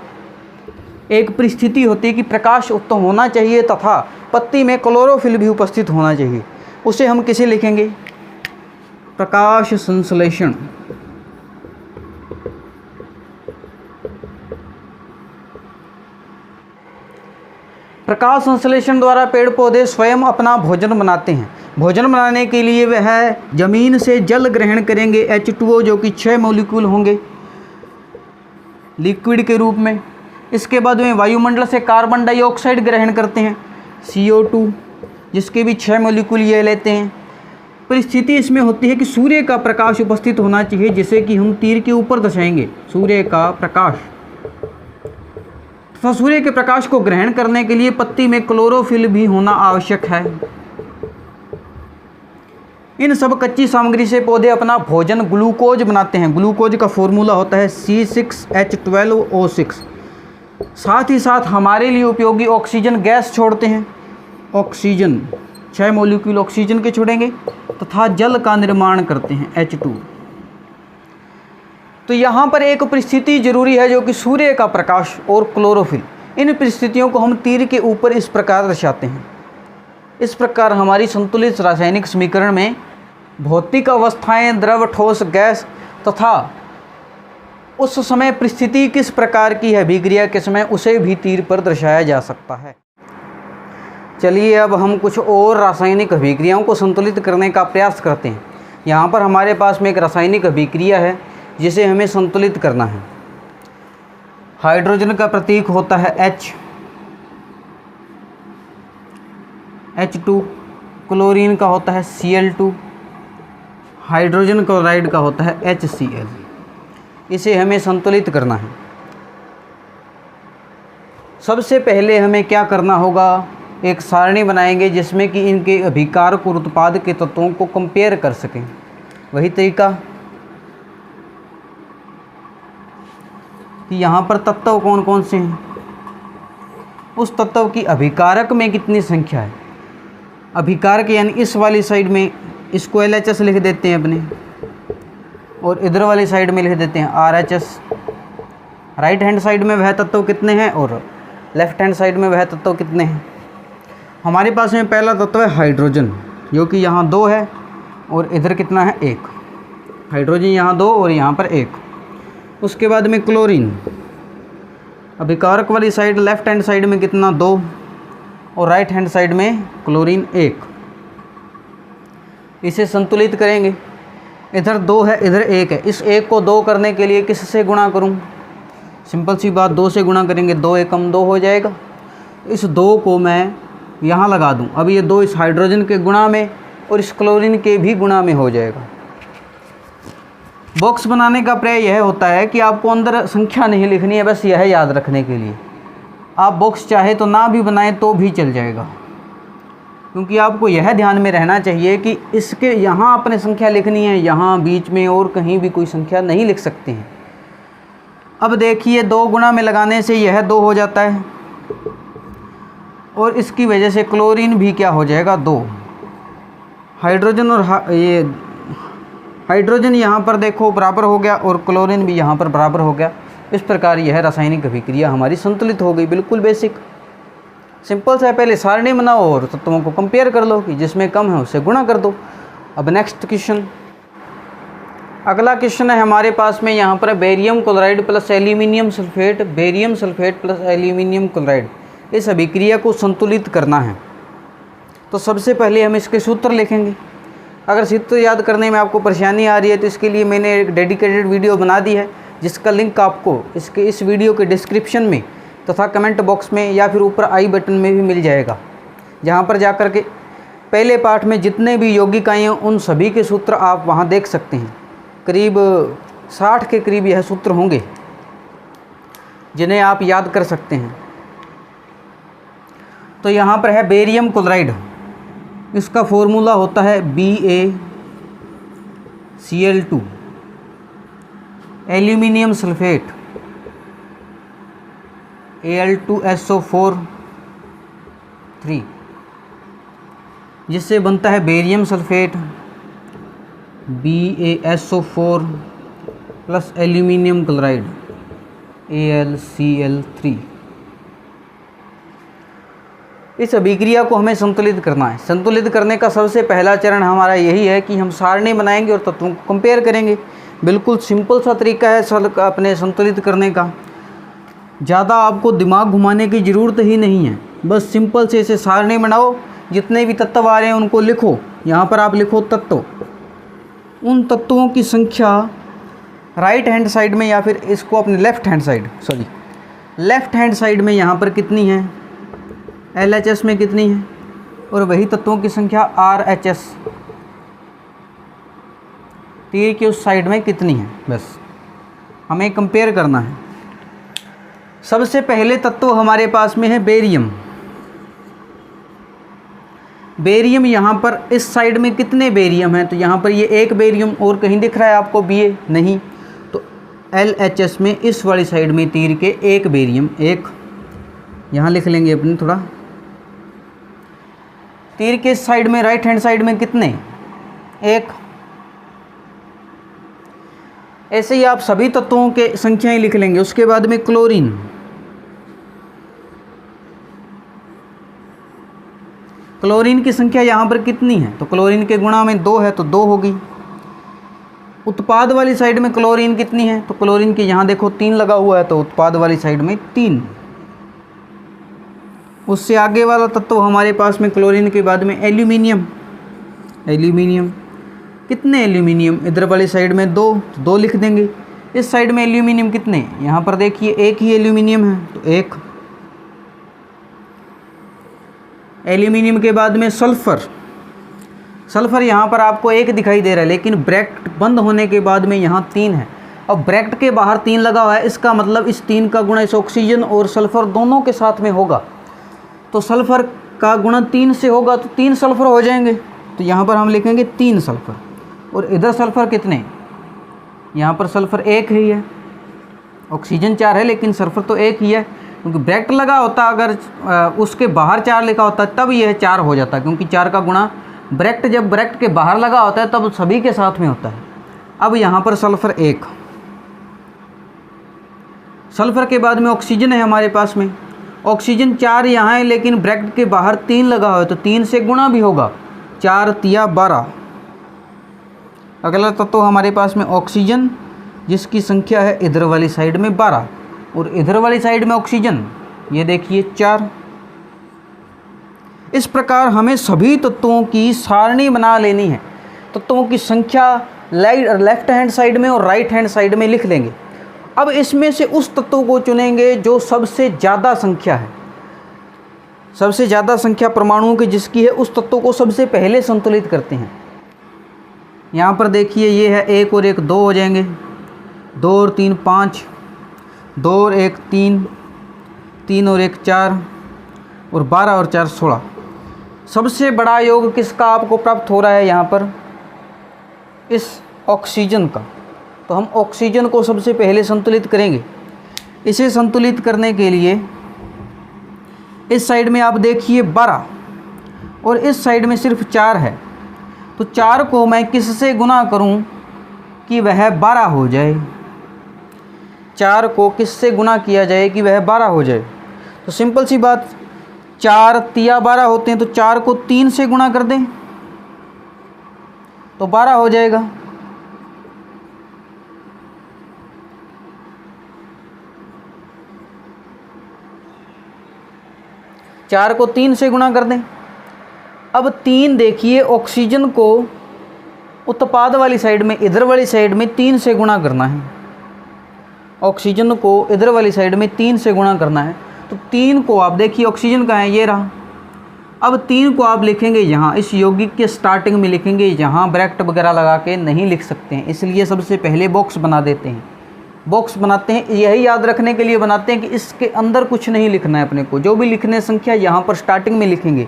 एक परिस्थिति होती है कि प्रकाश उत्पन्न होना चाहिए तथा पत्ती में क्लोरोफिल भी उपस्थित होना चाहिए। उसे हम किसे लिखेंगे? प्रकाश संश्लेषण। प्रकाश संश्लेषण द्वारा पेड़ पौधे स्वयं अपना भोजन बनाते हैं। भोजन बनाने के लिए वह जमीन से जल ग्रहण करेंगे H2O, जो कि 6 मॉलिक्यूल होंगे लिक्विड के रूप में। इसके बाद में वायुमंडल से कार्बन डाइऑक्साइड ग्रहण करते हैं CO2, जिसके भी 6 मॉलिक्यूल ये लेते हैं। परिस्थिति इसमें होती है कि सूर्य का प्रकाश उपस्थित होना चाहिए, जिसे कि हम तीर के ऊपर दर्शाएंगे, सूर्य का प्रकाश। तो सूर्य के प्रकाश को ग्रहण करने के लिए पत्ती में क्लोरोफिल भी होना आवश्यक है। इन सब कच्ची सामग्री से पौधे अपना भोजन ग्लूकोज बनाते हैं। ग्लूकोज का फॉर्मूला होता है C6H12O6। साथ ही साथ हमारे लिए उपयोगी ऑक्सीजन गैस छोड़ते हैं। ऑक्सीजन 6 मॉलिक्यूल ऑक्सीजन के छोड़ेंगे तथा जल का निर्माण करते हैं H2। तो यहाँ पर एक परिस्थिति जरूरी है जो कि सूर्य का प्रकाश और क्लोरोफिल। इन परिस्थितियों को हम तीर के ऊपर इस प्रकार दर्शाते हैं। इस प्रकार हमारी संतुलित रासायनिक समीकरण में भौतिक अवस्थाएं, द्रव, ठोस, गैस तथा उस समय परिस्थिति किस प्रकार की है, अभिक्रिया के समय, उसे भी तीर पर दर्शाया जा सकता है। चलिए अब हम कुछ और रासायनिक अभिक्रियाओं को संतुलित करने का प्रयास करते हैं। यहाँ पर हमारे पास में एक रासायनिक अभिक्रिया है जिसे हमें संतुलित करना है। हाइड्रोजन का प्रतीक होता है H2, क्लोरीन का होता है Cl2, हाइड्रोजन क्लोराइड का होता है HCl। इसे हमें संतुलित करना है। सबसे पहले हमें क्या करना होगा, एक सारणी बनाएंगे जिसमें कि इनके अभिकारक और उत्पाद के तत्वों को कंपेयर कर सकें। वही तरीका कि यहाँ पर तत्व कौन कौन से हैं, उस तत्व की अभिकारक में कितनी संख्या है। अभिकारक यानी इस वाली साइड में इसको LHS लिख देते हैं अपने, और इधर वाली साइड में लिख देते हैं RHS। राइट हैंड साइड में वह तत्व कितने हैं और लेफ्ट हैंड साइड में वह तत्व कितने हैं। हमारे पास में पहला तत्व है हाइड्रोजन, जो कि यहाँ 2 है और इधर कितना है 1। हाइड्रोजन यहाँ 2 और यहाँ पर 1। उसके बाद में क्लोरीन, अभिकारक वाली साइड लेफ्ट हैंड साइड में कितना 2 और राइट हैंड साइड में क्लोरीन 1। इसे संतुलित करेंगे। इधर 2 है, इधर 1 है। इस 1 को 2 करने के लिए किससे गुणा करूं? सिंपल सी बात, 2 से गुणा करेंगे, 2 एकम 2 हो जाएगा। इस 2 को मैं यहाँ लगा दूं। अब ये 2 इस हाइड्रोजन के गुणा में और इस क्लोरीन के भी गुणा में हो जाएगा। बॉक्स बनाने का प्रयास यह होता है कि आपको अंदर संख्या नहीं लिखनी है, बस यह याद रखने के लिए। आप बॉक्स चाहे तो ना भी बनाएं तो भी चल जाएगा, क्योंकि आपको यह ध्यान में रहना चाहिए कि इसके यहाँ आपने संख्या लिखनी है, यहाँ बीच में और कहीं भी कोई संख्या नहीं लिख सकते हैं। अब देखिए 2 गुणा में लगाने से यह 2 हो जाता है और इसकी वजह से क्लोरीन भी क्या हो जाएगा 2। हाइड्रोजन और ये हाइड्रोजन यहाँ पर देखो बराबर हो गया और क्लोरीन भी यहाँ पर बराबर हो गया। इस प्रकार यह रासायनिक अभिक्रिया हमारी संतुलित हो गई। बिल्कुल बेसिक सिंपल सा, पहले सारणी बनाओ और तत्वों को कंपेयर कर लो कि जिसमें कम है उससे गुणा कर दो। अब नेक्स्ट क्वेश्चन, अगला क्वेश्चन है हमारे पास में यहाँ पर barium chloride plus aluminium sulphate, barium sulphate plus aluminium chloride, इस अभिक्रिया को संतुलित करना है। तो सबसे पहले हम इसके सूत्र लिखेंगे। अगर सूत्र याद करने में आपको परेशानी आ रही है तो इसके लिए मैंने एक डेडिकेटेड वीडियो बना दी है, जिसका लिंक आपको इस वीडियो के डिस्क्रिप्शन में तथा कमेंट बॉक्स में या फिर ऊपर आई बटन में भी मिल जाएगा, जहाँ पर जाकर के पहले पाठ में जितने भी यौगिकाएँ हैं उन सभी के सूत्र आप वहाँ देख सकते हैं। करीब 60 के करीब यह सूत्र होंगे जिन्हें आप याद कर सकते हैं। तो यहाँ पर है बेरियम क्लोराइड, इसका फॉर्मूला होता है BaCl2। एल्यूमिनियम सल्फेट Al2SO4 3, जिससे बनता है barium sulphate BaSO4 plus aluminium chloride AlCl3। इस अभिक्रिया को हमें संतुलित करना है। संतुलित करने का सबसे पहला चरण हमारा यही है कि हम सारणी बनाएंगे और तत्वों को कंपेयर करेंगे। बिल्कुल सिंपल सा तरीका है अपने संतुलित करने का। ज़्यादा आपको दिमाग घुमाने की ज़रूरत ही नहीं है, बस सिंपल से इसे सारणी बनाओ। जितने भी तत्व आ रहे हैं उनको लिखो। यहाँ पर आप लिखो तत्व, उन तत्वों की संख्या राइट हैंड साइड में या फिर इसको अपने लेफ़्ट हैंड साइड में यहाँ पर कितनी है, LHS में कितनी है, और वही तत्वों की संख्या RHS तीर की उस साइड में कितनी है, बस हमें कंपेयर करना है। सबसे पहले तत्व हमारे पास में है बेरियम। बेरियम यहाँ पर इस साइड में कितने बेरियम हैं, तो यहाँ पर ये एक बेरियम, और कहीं दिख रहा है आपको BA नहीं, तो LHS में इस वाली साइड में तीर के एक बेरियम, एक यहाँ लिख लेंगे अपने थोड़ा। तीर के साइड में राइट हैंड साइड में कितने, एक। ऐसे ही आप सभी तत्वों के संख्याएं लिख लेंगे। उसके बाद में क्लोरीन, क्लोरीन की संख्या यहाँ पर कितनी है, तो क्लोरीन के गुणा में 2 है तो 2 होगी। उत्पाद वाली साइड में क्लोरीन कितनी है, तो क्लोरीन की यहाँ देखो 3 लगा हुआ है तो उत्पाद वाली साइड में 3। उससे आगे वाला तत्व हमारे पास में क्लोरीन के बाद में एल्यूमिनियम। एल्यूमिनियम कितने एल्यूमिनियम, इधर वाली साइड में 2 तो 2 लिख देंगे। इस साइड में एल्यूमिनियम कितने, यहाँ पर देखिए एक ही एल्यूमिनियम है तो 1। एल्यूमिनियम के बाद में सल्फ़र। सल्फ़र यहाँ पर आपको 1 दिखाई दे रहा है, लेकिन ब्रैकेट बंद होने के बाद में यहाँ 3 है। अब ब्रैकेट के बाहर 3 लगा हुआ है, इसका मतलब इस 3 का गुणा इस ऑक्सीजन और सल्फ़र दोनों के साथ में होगा, तो सल्फ़र का गुणा 3 से होगा तो 3 सल्फ़र हो जाएंगे। तो यहाँ पर हम लिखेंगे 3 सल्फ़र। और इधर सल्फ़र कितने, यहाँ पर सल्फ़र 1 ही है, ऑक्सीजन 4 है लेकिन सल्फ़र तो 1 ही है, क्योंकि ब्रैकेट लगा होता, अगर उसके बाहर 4 लिखा होता तब यह 4 हो जाता, क्योंकि 4 का गुणा ब्रैकेट जब ब्रैकेट के बाहर लगा होता है तब सभी के साथ में होता है। अब यहाँ पर सल्फ़र 1, सल्फ़र के बाद में ऑक्सीजन है हमारे पास में। ऑक्सीजन 4 यहाँ है लेकिन ब्रैकेट के बाहर 3 लगा हुआ है तो 3 से गुणा भी होगा, 4 तिया 12। अगला तत्व हमारे पास में ऑक्सीजन, जिसकी संख्या है इधर वाली साइड में 12 और इधर वाली साइड में ऑक्सीजन ये देखिए 4। इस प्रकार हमें सभी तत्वों की सारणी बना लेनी है। तत्वों की संख्या लेफ्ट हैंड साइड में और राइट हैंड साइड में लिख लेंगे। अब इसमें से उस तत्व को चुनेंगे जो सबसे ज़्यादा संख्या है, सबसे ज़्यादा संख्या परमाणुओं की जिसकी है, उस तत्व को सबसे पहले संतुलित करते हैं। यहाँ पर देखिए ये है 1 और 1 2 हो जाएंगे, 2 और 3 5, 2 और 1 3, 3 और 1 4 और 12 और 4 16। सबसे बड़ा योग किसका आपको प्राप्त हो रहा है यहाँ पर, इस ऑक्सीजन का। तो हम ऑक्सीजन को सबसे पहले संतुलित करेंगे। इसे संतुलित करने के लिए इस साइड में आप देखिए 12 और इस साइड में सिर्फ 4 है, तो 4 को मैं किससे गुना करूं कि वह 12 हो जाए। 4 को किससे गुना किया जाए कि वह 12 हो जाए, तो सिंपल सी बात, 4 तिया 12 होते हैं, तो 4 को 3 से गुना कर दें तो 12 हो जाएगा। चार को 3 से गुणा कर दें। अब 3 देखिए ऑक्सीजन को उत्पाद वाली साइड में, इधर वाली साइड में 3 से गुणा करना है। ऑक्सीजन को इधर वाली साइड में 3 से गुणा करना है। तो 3 को आप देखिए, ऑक्सीजन कहाँ है, ये रहा। अब 3 को आप लिखेंगे यहाँ, इस यौगिक के स्टार्टिंग में लिखेंगे, यहाँ ब्रैकेट वगैरह लगा के नहीं लिख सकते हैं, इसलिए सबसे पहले बॉक्स बना देते हैं। बॉक्स बनाते हैं यही याद रखने के लिए बनाते हैं कि इसके अंदर कुछ नहीं लिखना है अपने को, जो भी लिखने संख्या यहाँ पर स्टार्टिंग में लिखेंगे।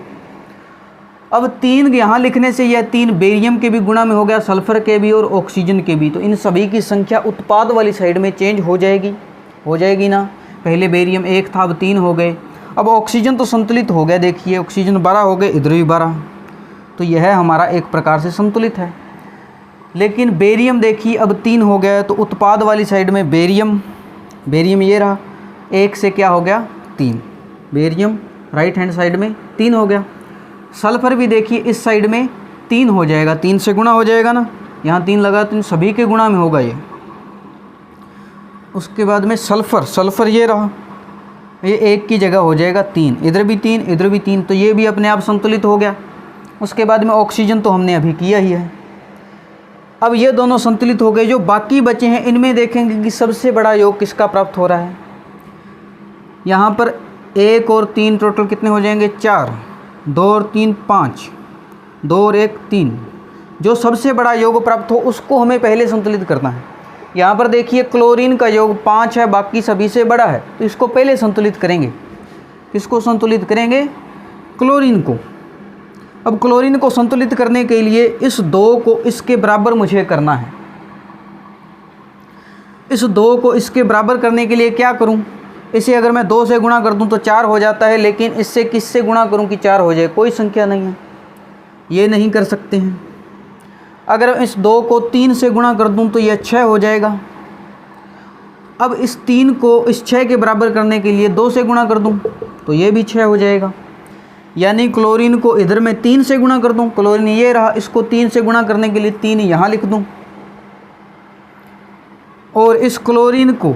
अब 3 यहाँ लिखने से यह 3 बेरियम के भी गुणा में हो गया, सल्फर के भी और ऑक्सीजन के भी। तो इन सभी की संख्या उत्पाद वाली साइड में चेंज हो जाएगी ना। पहले बेरियम 1 था, अब 3 हो गए। अब ऑक्सीजन तो संतुलित हो गया, देखिए ऑक्सीजन 12 हो गए, इधर भी 12। तो यह हमारा एक प्रकार से संतुलित है। लेकिन बेरियम देखिए अब 3 हो गया, तो उत्पाद वाली साइड में बेरियम ये रहा, 1 से क्या हो गया 3, बेरियम राइट हैंड साइड में 3 हो गया। सल्फर भी देखिए इस साइड में 3 हो जाएगा, 3 से गुणा हो जाएगा ना, यहाँ 3 लगा तो इन सभी के गुणा में होगा ये। उसके बाद में सल्फर ये रहा, ये 1 की जगह हो जाएगा 3, इधर भी 3 इधर भी 3, तो ये भी अपने आप संतुलित हो गया। उसके बाद में ऑक्सीजन तो हमने अभी किया ही है। अब ये दोनों संतुलित हो गए। जो बाकी बचे हैं इनमें देखेंगे कि सबसे बड़ा योग किसका प्राप्त हो रहा है। यहाँ पर 1 और 3 टोटल कितने हो जाएंगे, 4, 2 और 3 5, 2 और 1 3। जो सबसे बड़ा योग प्राप्त हो उसको हमें पहले संतुलित करना है। यहाँ पर देखिए क्लोरीन का योग 5 है, बाकी सभी से बड़ा है, तो इसको पहले संतुलित करेंगे। किसको संतुलित करेंगे, क्लोरीन को। अब क्लोरीन को संतुलित करने के लिए इस 2 को इसके बराबर मुझे करना है। इस 2 को इसके बराबर करने के लिए क्या करूं, इसे अगर मैं 2 से गुणा कर दूं तो 4 हो जाता है, लेकिन इससे किससे गुणा करूं कि 4 हो जाए, कोई संख्या नहीं है, ये नहीं कर सकते हैं। अगर इस 2 को 3 से गुणा कर दूं तो यह 6 हो जाएगा। अब इस 3 को इस 6 के बराबर करने के लिए 2 से गुणा कर दूं तो ये भी 6 हो जाएगा। यानी क्लोरीन को इधर मैं 3 से गुणा कर दूं, क्लोरीन ये रहा, इसको 3 से गुणा करने के लिए 3 यहाँ लिख दूं, और इस क्लोरीन को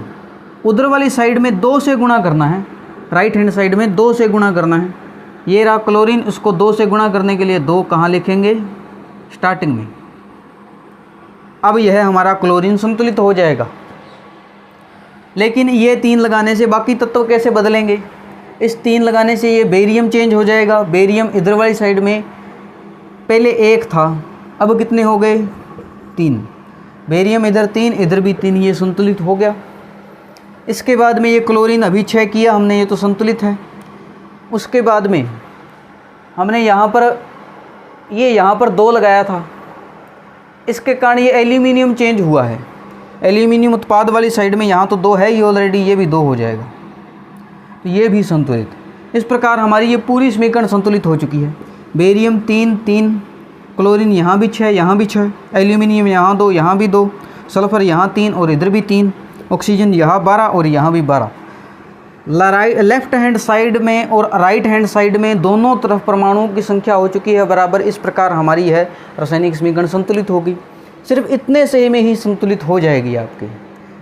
उधर वाली साइड में 2 से गुणा करना है, राइट हैंड साइड में 2 से गुणा करना है। ये रहा क्लोरीन, इसको 2 से गुणा करने के लिए 2 कहाँ लिखेंगे, स्टार्टिंग में। अब यह हमारा क्लोरीन संतुलित हो जाएगा। लेकिन ये 3 लगाने से बाकी तत्व कैसे बदलेंगे, इस 3 लगाने से ये बेरियम चेंज हो जाएगा। बेरियम इधर वाली साइड में पहले 1 था, अब कितने हो गए 3, बेरियम इधर 3 इधर भी 3, ये संतुलित हो गया। इसके बाद में ये क्लोरीन अभी 6 किया हमने, ये तो संतुलित है। उसके बाद में हमने यहाँ पर 2 लगाया था, इसके कारण ये एल्यूमिनियम चेंज हुआ है। एल्यूमिनियम उत्पाद वाली साइड में यहाँ तो 2 है ही ऑलरेडी, ये भी 2 हो जाएगा, तो ये भी संतुलित। इस प्रकार हमारी ये पूरी समीकरण संतुलित हो चुकी है। बेरियम 3 3, क्लोरीन यहाँ भी 6 यहाँ भी 6, एल्यूमिनियम यहाँ 2 यहाँ भी 2, सल्फर यहाँ 3 और इधर भी 3, ऑक्सीजन यहाँ 12 और यहाँ भी 12। लेफ्ट हैंड साइड में और राइट हैंड साइड में दोनों तरफ परमाणुओं की संख्या हो चुकी है बराबर। इस प्रकार हमारी है रासायनिक समीकरण संतुलित होगी। सिर्फ इतने से में ही संतुलित हो जाएगी आपके,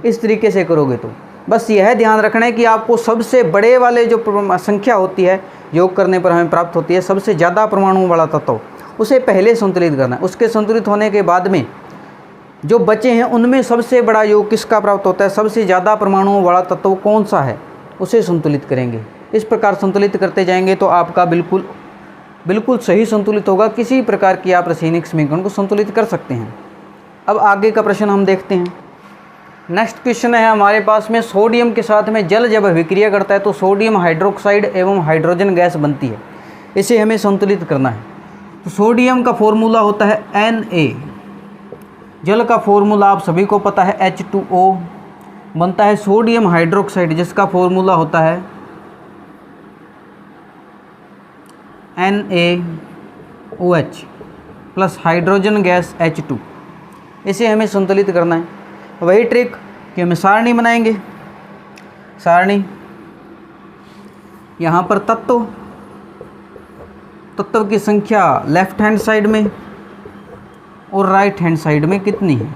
इस तरीके से करोगे तो। बस यह ध्यान रखना है कि आपको सबसे बड़े वाले जो संख्या होती है योग करने पर हमें प्राप्त होती है, सबसे ज़्यादा परमाणुओं वाला तत्व, उसे पहले संतुलित करना है। उसके संतुलित होने के बाद में जो बचे हैं उनमें सबसे बड़ा योग किसका प्राप्त होता है, सबसे ज़्यादा परमाणुओं वाला तत्व कौन सा है, उसे संतुलित करेंगे। इस प्रकार संतुलित करते जाएंगे तो आपका बिल्कुल सही संतुलित होगा। किसी प्रकार की आप रासायनिक समीकरण को संतुलित कर सकते हैं। अब आगे का प्रश्न हम देखते हैं। नेक्स्ट क्वेश्चन है हमारे पास में, सोडियम के साथ में जल जब अभिक्रिया करता है तो सोडियम हाइड्रोक्साइड एवं हाइड्रोजन गैस बनती है, इसे हमें संतुलित करना है। तो सोडियम का फॉर्मूला होता है Na, जल का फॉर्मूला आप सभी को पता है H2O, बनता है सोडियम हाइड्रोक्साइड जिसका फॉर्मूला होता है NaOH plus hydrogen gas H2। इसे हमें संतुलित करना है। वही ट्रिक कि हमें सारणी बनाएंगे। सारणी यहाँ पर तत्व की संख्या लेफ्ट हैंड साइड में और राइट हैंड साइड में कितनी है।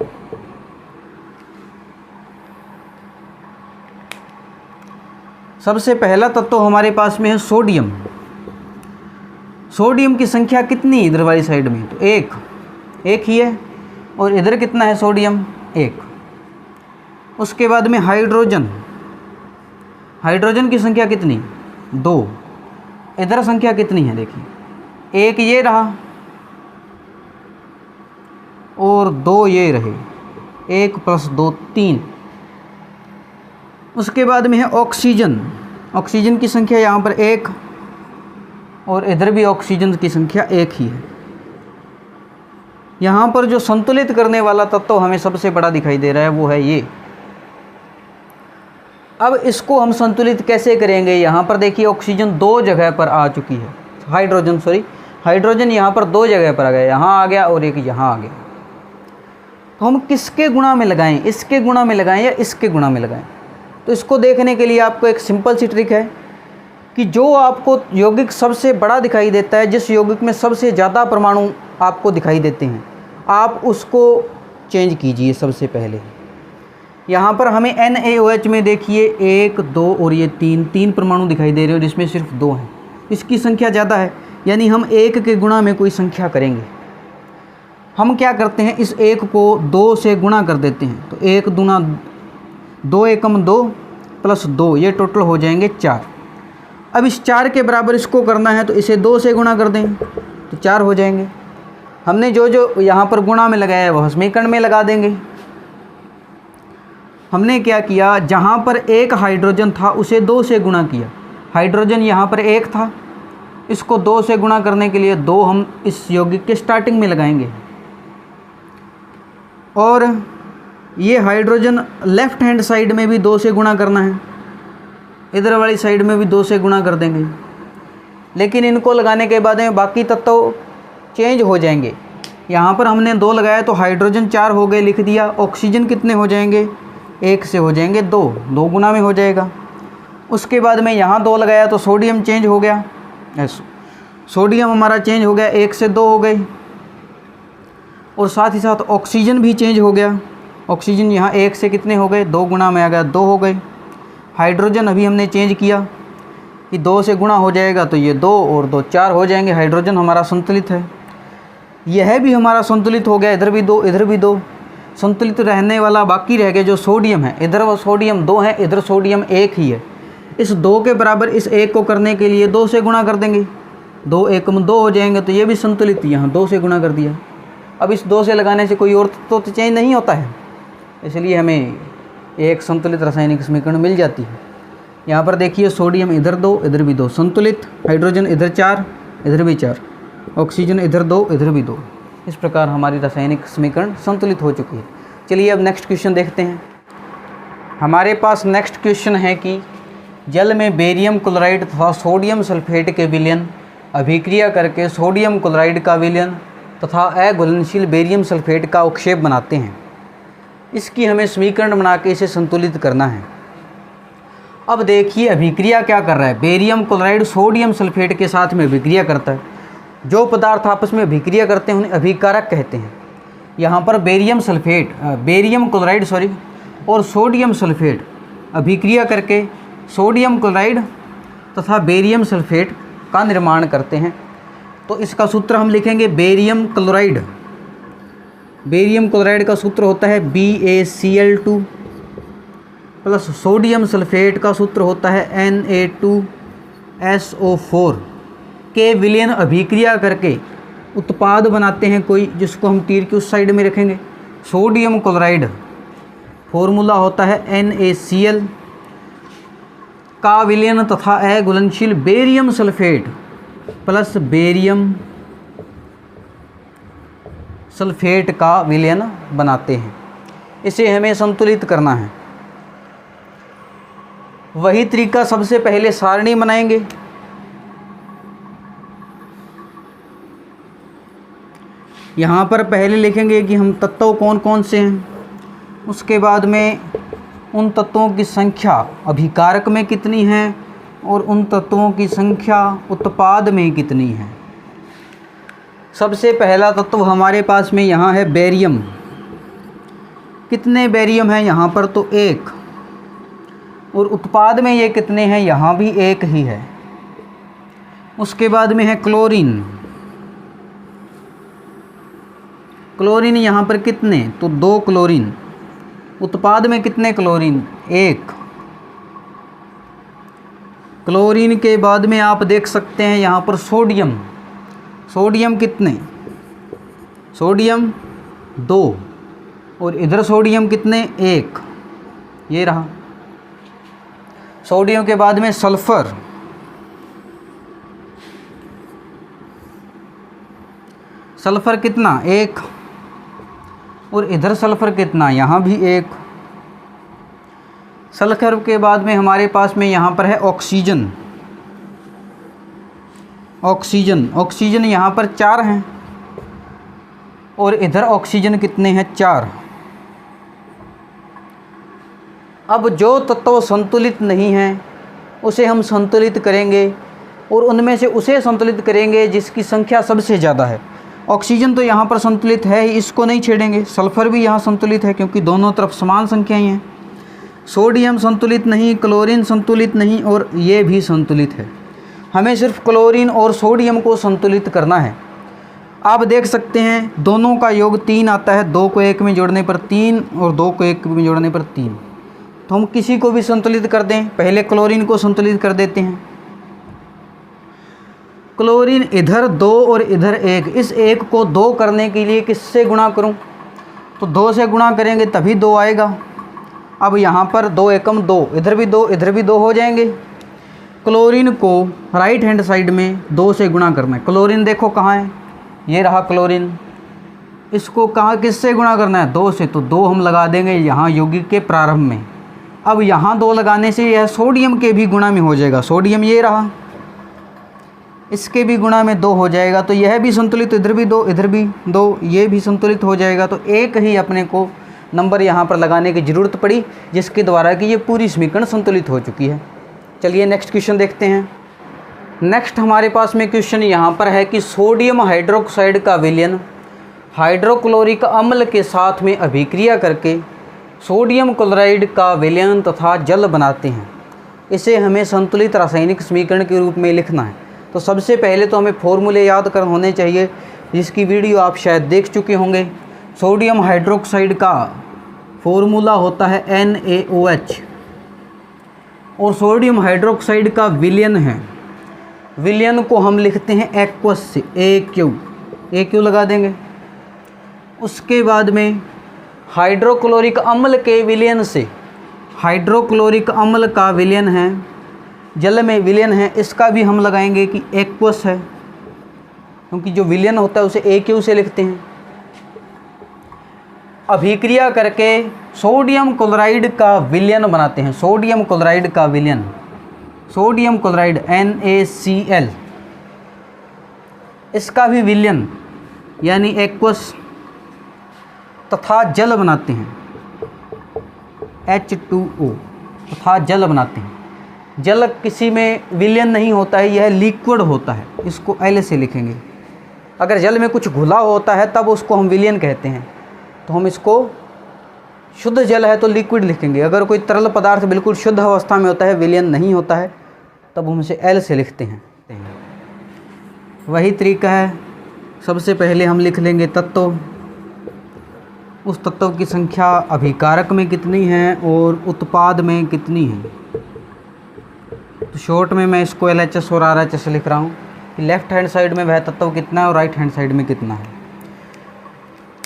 सबसे पहला तत्व हमारे पास में है सोडियम। सोडियम की संख्या कितनी इधर वाली साइड में, तो एक ही है। और इधर कितना है सोडियम 1। उसके बाद में हाइड्रोजन, हाइड्रोजन की संख्या कितनी 2। इधर संख्या कितनी है देखिए, 1 ये रहा और 2 ये रहे, 1 + 2 3। उसके बाद में है ऑक्सीजन, ऑक्सीजन की संख्या यहाँ पर 1 और इधर भी ऑक्सीजन की संख्या 1 ही है। यहाँ पर जो संतुलित करने वाला तत्व हमें सबसे बड़ा दिखाई दे रहा है वो है ये। अब इसको हम संतुलित कैसे करेंगे, यहाँ पर देखिए ऑक्सीजन 2 जगह पर आ चुकी है, हाइड्रोजन यहाँ पर 2 जगह पर आ गया, यहाँ आ गया और एक यहाँ आ गया। तो हम किसके गुणा में लगाएं, इसके गुणा में लगाएं या इसके गुणा में लगाएं? तो इसको देखने के लिए आपको एक सिंपल सी ट्रिक है कि जो आपको यौगिक सबसे बड़ा दिखाई देता है, जिस यौगिक में सबसे ज़्यादा परमाणु आपको दिखाई देते हैं, आप उसको चेंज कीजिए। सबसे पहले यहाँ पर हमें NaOH में देखिए 1 2 और ये 3 परमाणु दिखाई दे रहे हो, जिसमें सिर्फ 2 हैं। इसकी संख्या ज़्यादा है, यानी हम 1 के गुणा में कोई संख्या करेंगे। हम क्या करते हैं, इस 1 को 2 से गुणा कर देते हैं। तो 1 दूना 2 एकम 2 + 2, ये टोटल हो जाएंगे 4। अब इस 4 के बराबर इसको करना है, तो इसे 2 से गुणा कर दें तो 4 हो जाएंगे। हमने जो जो यहाँ पर गुणा में लगाया है वह समीकरण में लगा देंगे। हमने क्या किया, जहाँ पर 1 हाइड्रोजन था उसे 2 से गुणा किया। हाइड्रोजन यहाँ पर 1 था, इसको 2 से गुणा करने के लिए 2 हम इस यौगिक के स्टार्टिंग में लगाएंगे। और ये हाइड्रोजन लेफ़्ट हैंड साइड में भी 2 से गुणा करना है, इधर वाली साइड में भी 2 से गुणा कर देंगे। लेकिन इनको लगाने के बाद में बाकी तत्व चेंज हो जाएंगे। यहाँ पर हमने 2 लगाया तो हाइड्रोजन 4 हो गए, लिख दिया। ऑक्सीजन कितने हो जाएंगे, 1 से हो जाएंगे 2 गुना में हो जाएगा। उसके बाद में यहाँ 2 लगाया तो सोडियम चेंज हो गया, सोडियम हमारा चेंज हो गया, 1 से 2 हो गई। और साथ ही साथ ऑक्सीजन भी चेंज हो गया। ऑक्सीजन यहाँ 1 से कितने हो गए, 2 गुना में आ गया, 2 हो गए। हाइड्रोजन अभी हमने चेंज किया कि 2 से गुणा हो जाएगा, तो ये 2 और 2 4 हो जाएंगे। हाइड्रोजन हमारा संतुलित है, यह भी हमारा संतुलित हो गया। इधर भी 2 इधर भी 2, संतुलित रहने वाला बाकी रह गया जो सोडियम है। इधर वो सोडियम 2 है, इधर सोडियम 1 ही है। इस 2 के बराबर इस 1 को करने के लिए 2 से गुणा कर देंगे, 2 एकम 2 हो जाएंगे। तो ये भी संतुलित, यहाँ 2 से गुणा कर दिया। अब इस 2 से लगाने से कोई और तो चेंज नहीं होता है, इसलिए हमें एक संतुलित रासायनिक समीकरण मिल जाती है। यहाँ पर देखिए सोडियम इधर 2 इधर भी 2, संतुलित। हाइड्रोजन इधर 4 इधर भी 4, ऑक्सीजन इधर 2 इधर भी 2। इस प्रकार हमारी रासायनिक समीकरण संतुलित हो चुकी है। चलिए अब नेक्स्ट क्वेश्चन देखते हैं। हमारे पास नेक्स्ट क्वेश्चन है कि जल में बेरियम क्लोराइड तथा सोडियम सल्फेट के विलयन अभिक्रिया करके सोडियम क्लोराइड का विलयन तथा अघुलनशील बेरियम सल्फेट का अवक्षेप बनाते हैं। इसकी हमें समीकरण बना के इसे संतुलित करना है। अब देखिए अभिक्रिया क्या कर रहा है, बेरियम क्लोराइड सोडियम सल्फेट के साथ में अभिक्रिया करता है। जो पदार्थ आपस में अभिक्रिया करते हैं उन्हें अभिकारक कहते हैं। यहाँ पर बेरियम क्लोराइड और सोडियम सल्फेट अभिक्रिया करके सोडियम क्लोराइड तथा बेरियम सल्फेट का निर्माण करते हैं। तो इसका सूत्र हम लिखेंगे बेरियम क्लोराइड का सूत्र होता है BaCl2 प्लस सोडियम सल्फेट का सूत्र होता है Na2SO4 के विलयन अभिक्रिया करके उत्पाद बनाते हैं कोई, जिसको हम तीर की उस साइड में रखेंगे। सोडियम क्लोराइड फॉर्मूला होता है NaCl का विलयन तथा अघुलनशील barium sulphate plus barium sulphate का विलयन बनाते हैं। इसे हमें संतुलित करना है। वही तरीका, सबसे पहले सारणी बनाएंगे। यहाँ पर पहले लिखेंगे कि हम तत्व कौन कौन से हैं, उसके बाद में उन तत्वों की संख्या अभिकारक में कितनी है और उन तत्वों की संख्या उत्पाद में कितनी है। सबसे पहला तत्व हमारे पास में यहाँ है बेरियम। कितने बेरियम हैं यहाँ पर, तो 1, और उत्पाद में ये कितने हैं, यहाँ भी 1 ही है। उसके बाद में है क्लोरीन। क्लोरीन यहाँ पर कितने, तो 2 क्लोरीन। उत्पाद में कितने क्लोरीन, 1। क्लोरीन के बाद में आप देख सकते हैं यहाँ पर सोडियम। सोडियम कितने, सोडियम 2, और इधर सोडियम कितने, 1। ये रहा। सोडियम के बाद में सल्फ़र। सल्फ़र कितना, 1, और इधर सल्फ़र कितना, यहाँ भी 1। सल्फ़र के बाद में हमारे पास में यहाँ पर है ऑक्सीजन। ऑक्सीजन, ऑक्सीजन यहाँ पर 4 हैं, और इधर ऑक्सीजन कितने हैं, 4। अब जो तत्व संतुलित नहीं हैं उसे हम संतुलित करेंगे, और उनमें से उसे संतुलित करेंगे जिसकी संख्या सबसे ज़्यादा है। ऑक्सीजन तो यहाँ पर संतुलित है ही, इसको नहीं छेड़ेंगे। सल्फ़र भी यहाँ संतुलित है क्योंकि दोनों तरफ समान संख्याएँ हैं। सोडियम संतुलित नहीं, क्लोरीन संतुलित नहीं, और ये भी संतुलित है। हमें सिर्फ क्लोरीन और सोडियम को संतुलित करना है। आप देख सकते हैं दोनों का योग 3 आता है। 2 को 1 में जोड़ने पर 3, और 2 को 1 में जोड़ने पर 3। तो हम किसी को भी संतुलित कर दें, पहले क्लोरीन को संतुलित कर देते हैं। क्लोरीन इधर 2 और इधर 1, इस 1 को 2 करने के लिए किससे गुणा करूं, तो 2 से गुणा करेंगे तभी 2 आएगा। अब यहाँ पर 2 एकम 2, इधर भी 2, इधर भी 2 हो जाएंगे। क्लोरीन को राइट हैंड साइड में 2 से गुणा करना है। क्लोरीन देखो कहाँ है, ये रहा क्लोरीन। इसको कहाँ किससे गुणा करना है, 2 से, तो 2 हम लगा देंगे यहाँ यौगिक के प्रारंभ में। अब यहाँ 2 लगाने से यह सोडियम के भी गुणा में हो जाएगा। सोडियम ये रहा, इसके भी गुणा में 2 हो जाएगा, तो यह भी संतुलित, इधर भी 2, इधर भी 2, ये भी संतुलित हो जाएगा। तो एक ही अपने को नंबर यहाँ पर लगाने की ज़रूरत पड़ी, जिसके द्वारा कि ये पूरी समीकरण संतुलित हो चुकी है। चलिए नेक्स्ट क्वेश्चन देखते हैं। नेक्स्ट हमारे पास में क्वेश्चन यहाँ पर है कि सोडियम हाइड्रोक्साइड का विलयन हाइड्रोक्लोरिक अम्ल के साथ में अभिक्रिया करके सोडियम क्लोराइड का विलयन तथा जल बनाते हैं। इसे हमें संतुलित रासायनिक समीकरण के रूप में लिखना है। तो सबसे पहले तो हमें फॉर्मूले याद कर होने चाहिए, जिसकी वीडियो आप शायद देख चुके होंगे। सोडियम हाइड्रोक्साइड का फॉर्मूला होता है NaOH, और सोडियम हाइड्रोक्साइड का विलयन है, विलयन को हम लिखते हैं एक्वस से, AQ लगा देंगे। उसके बाद में हाइड्रोक्लोरिक अम्ल के विलयन से, हाइड्रोक्लोरिक अम्ल का विलयन है, जल में विलयन है, इसका भी हम लगाएंगे कि एक्वस है, क्योंकि जो विलयन होता है उसे AQ से लिखते हैं। अभिक्रिया करके सोडियम क्लोराइड का विलयन बनाते हैं। सोडियम क्लोराइड का विलयन, सोडियम क्लोराइड NaCl, इसका भी विलयन यानी एक्वस तथा जल बनाते हैं, H2O तथा जल बनाते हैं। जल किसी में विलयन नहीं होता है, यह लिक्विड होता है, इसको L से लिखेंगे। अगर जल में कुछ घुला होता है तब उसको हम विलयन कहते हैं, तो हम इसको शुद्ध जल है तो लिक्विड लिखेंगे। अगर कोई तरल पदार्थ बिल्कुल शुद्ध अवस्था में होता है, विलयन नहीं होता है, तब हम इसे L से लिखते हैं। वही तरीका है, सबसे पहले हम लिख लेंगे तत्व, उस तत्व की संख्या अभिकारक में कितनी है और उत्पाद में कितनी है। तो शॉर्ट में मैं इसको LHS और RHS लिख रहा हूँ कि लेफ़्ट हैंड साइड में वह तत्व कितना है और राइट हैंड साइड में कितना है।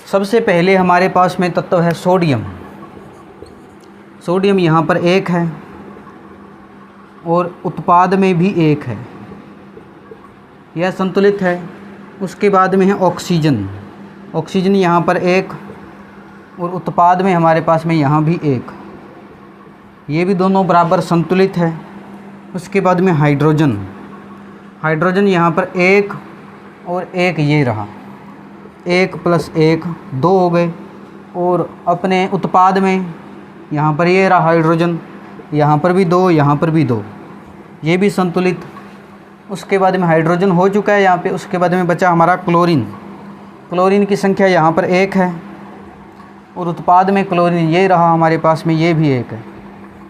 सबसे पहले हमारे पास में तत्व है सोडियम। सोडियम यहाँ पर 1 है और उत्पाद में भी 1 है, यह संतुलित है। उसके बाद में है ऑक्सीजन। ऑक्सीजन यहाँ पर 1 और उत्पाद में हमारे पास में यहाँ भी 1, ये भी दोनों बराबर संतुलित है। उसके बाद में हाइड्रोजन। हाइड्रोजन यहाँ पर 1 और 1 ये रहा, 1 + 1 2 हो गए। और अपने उत्पाद में यहाँ पर ये रहा हाइड्रोजन, यहाँ पर भी 2, यहाँ पर भी 2, ये भी संतुलित। उसके बाद में हाइड्रोजन हो चुका है यहाँ पे। उसके बाद में बचा हमारा क्लोरीन। क्लोरीन की संख्या यहाँ पर 1 है और उत्पाद में क्लोरीन ये रहा हमारे पास में, ये भी 1 है,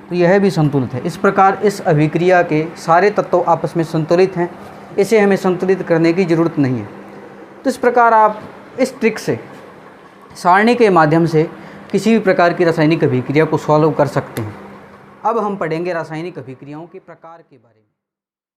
तो यह भी संतुलित है। इस प्रकार इस अभिक्रिया के सारे तत्व आपस में संतुलित हैं, इसे हमें संतुलित करने की ज़रूरत नहीं है। तो इस प्रकार आप इस ट्रिक से सारणी के माध्यम से किसी भी प्रकार की रासायनिक अभिक्रिया को सॉल्व कर सकते हैं। अब हम पढ़ेंगे रासायनिक अभिक्रियाओं के प्रकार के बारे में।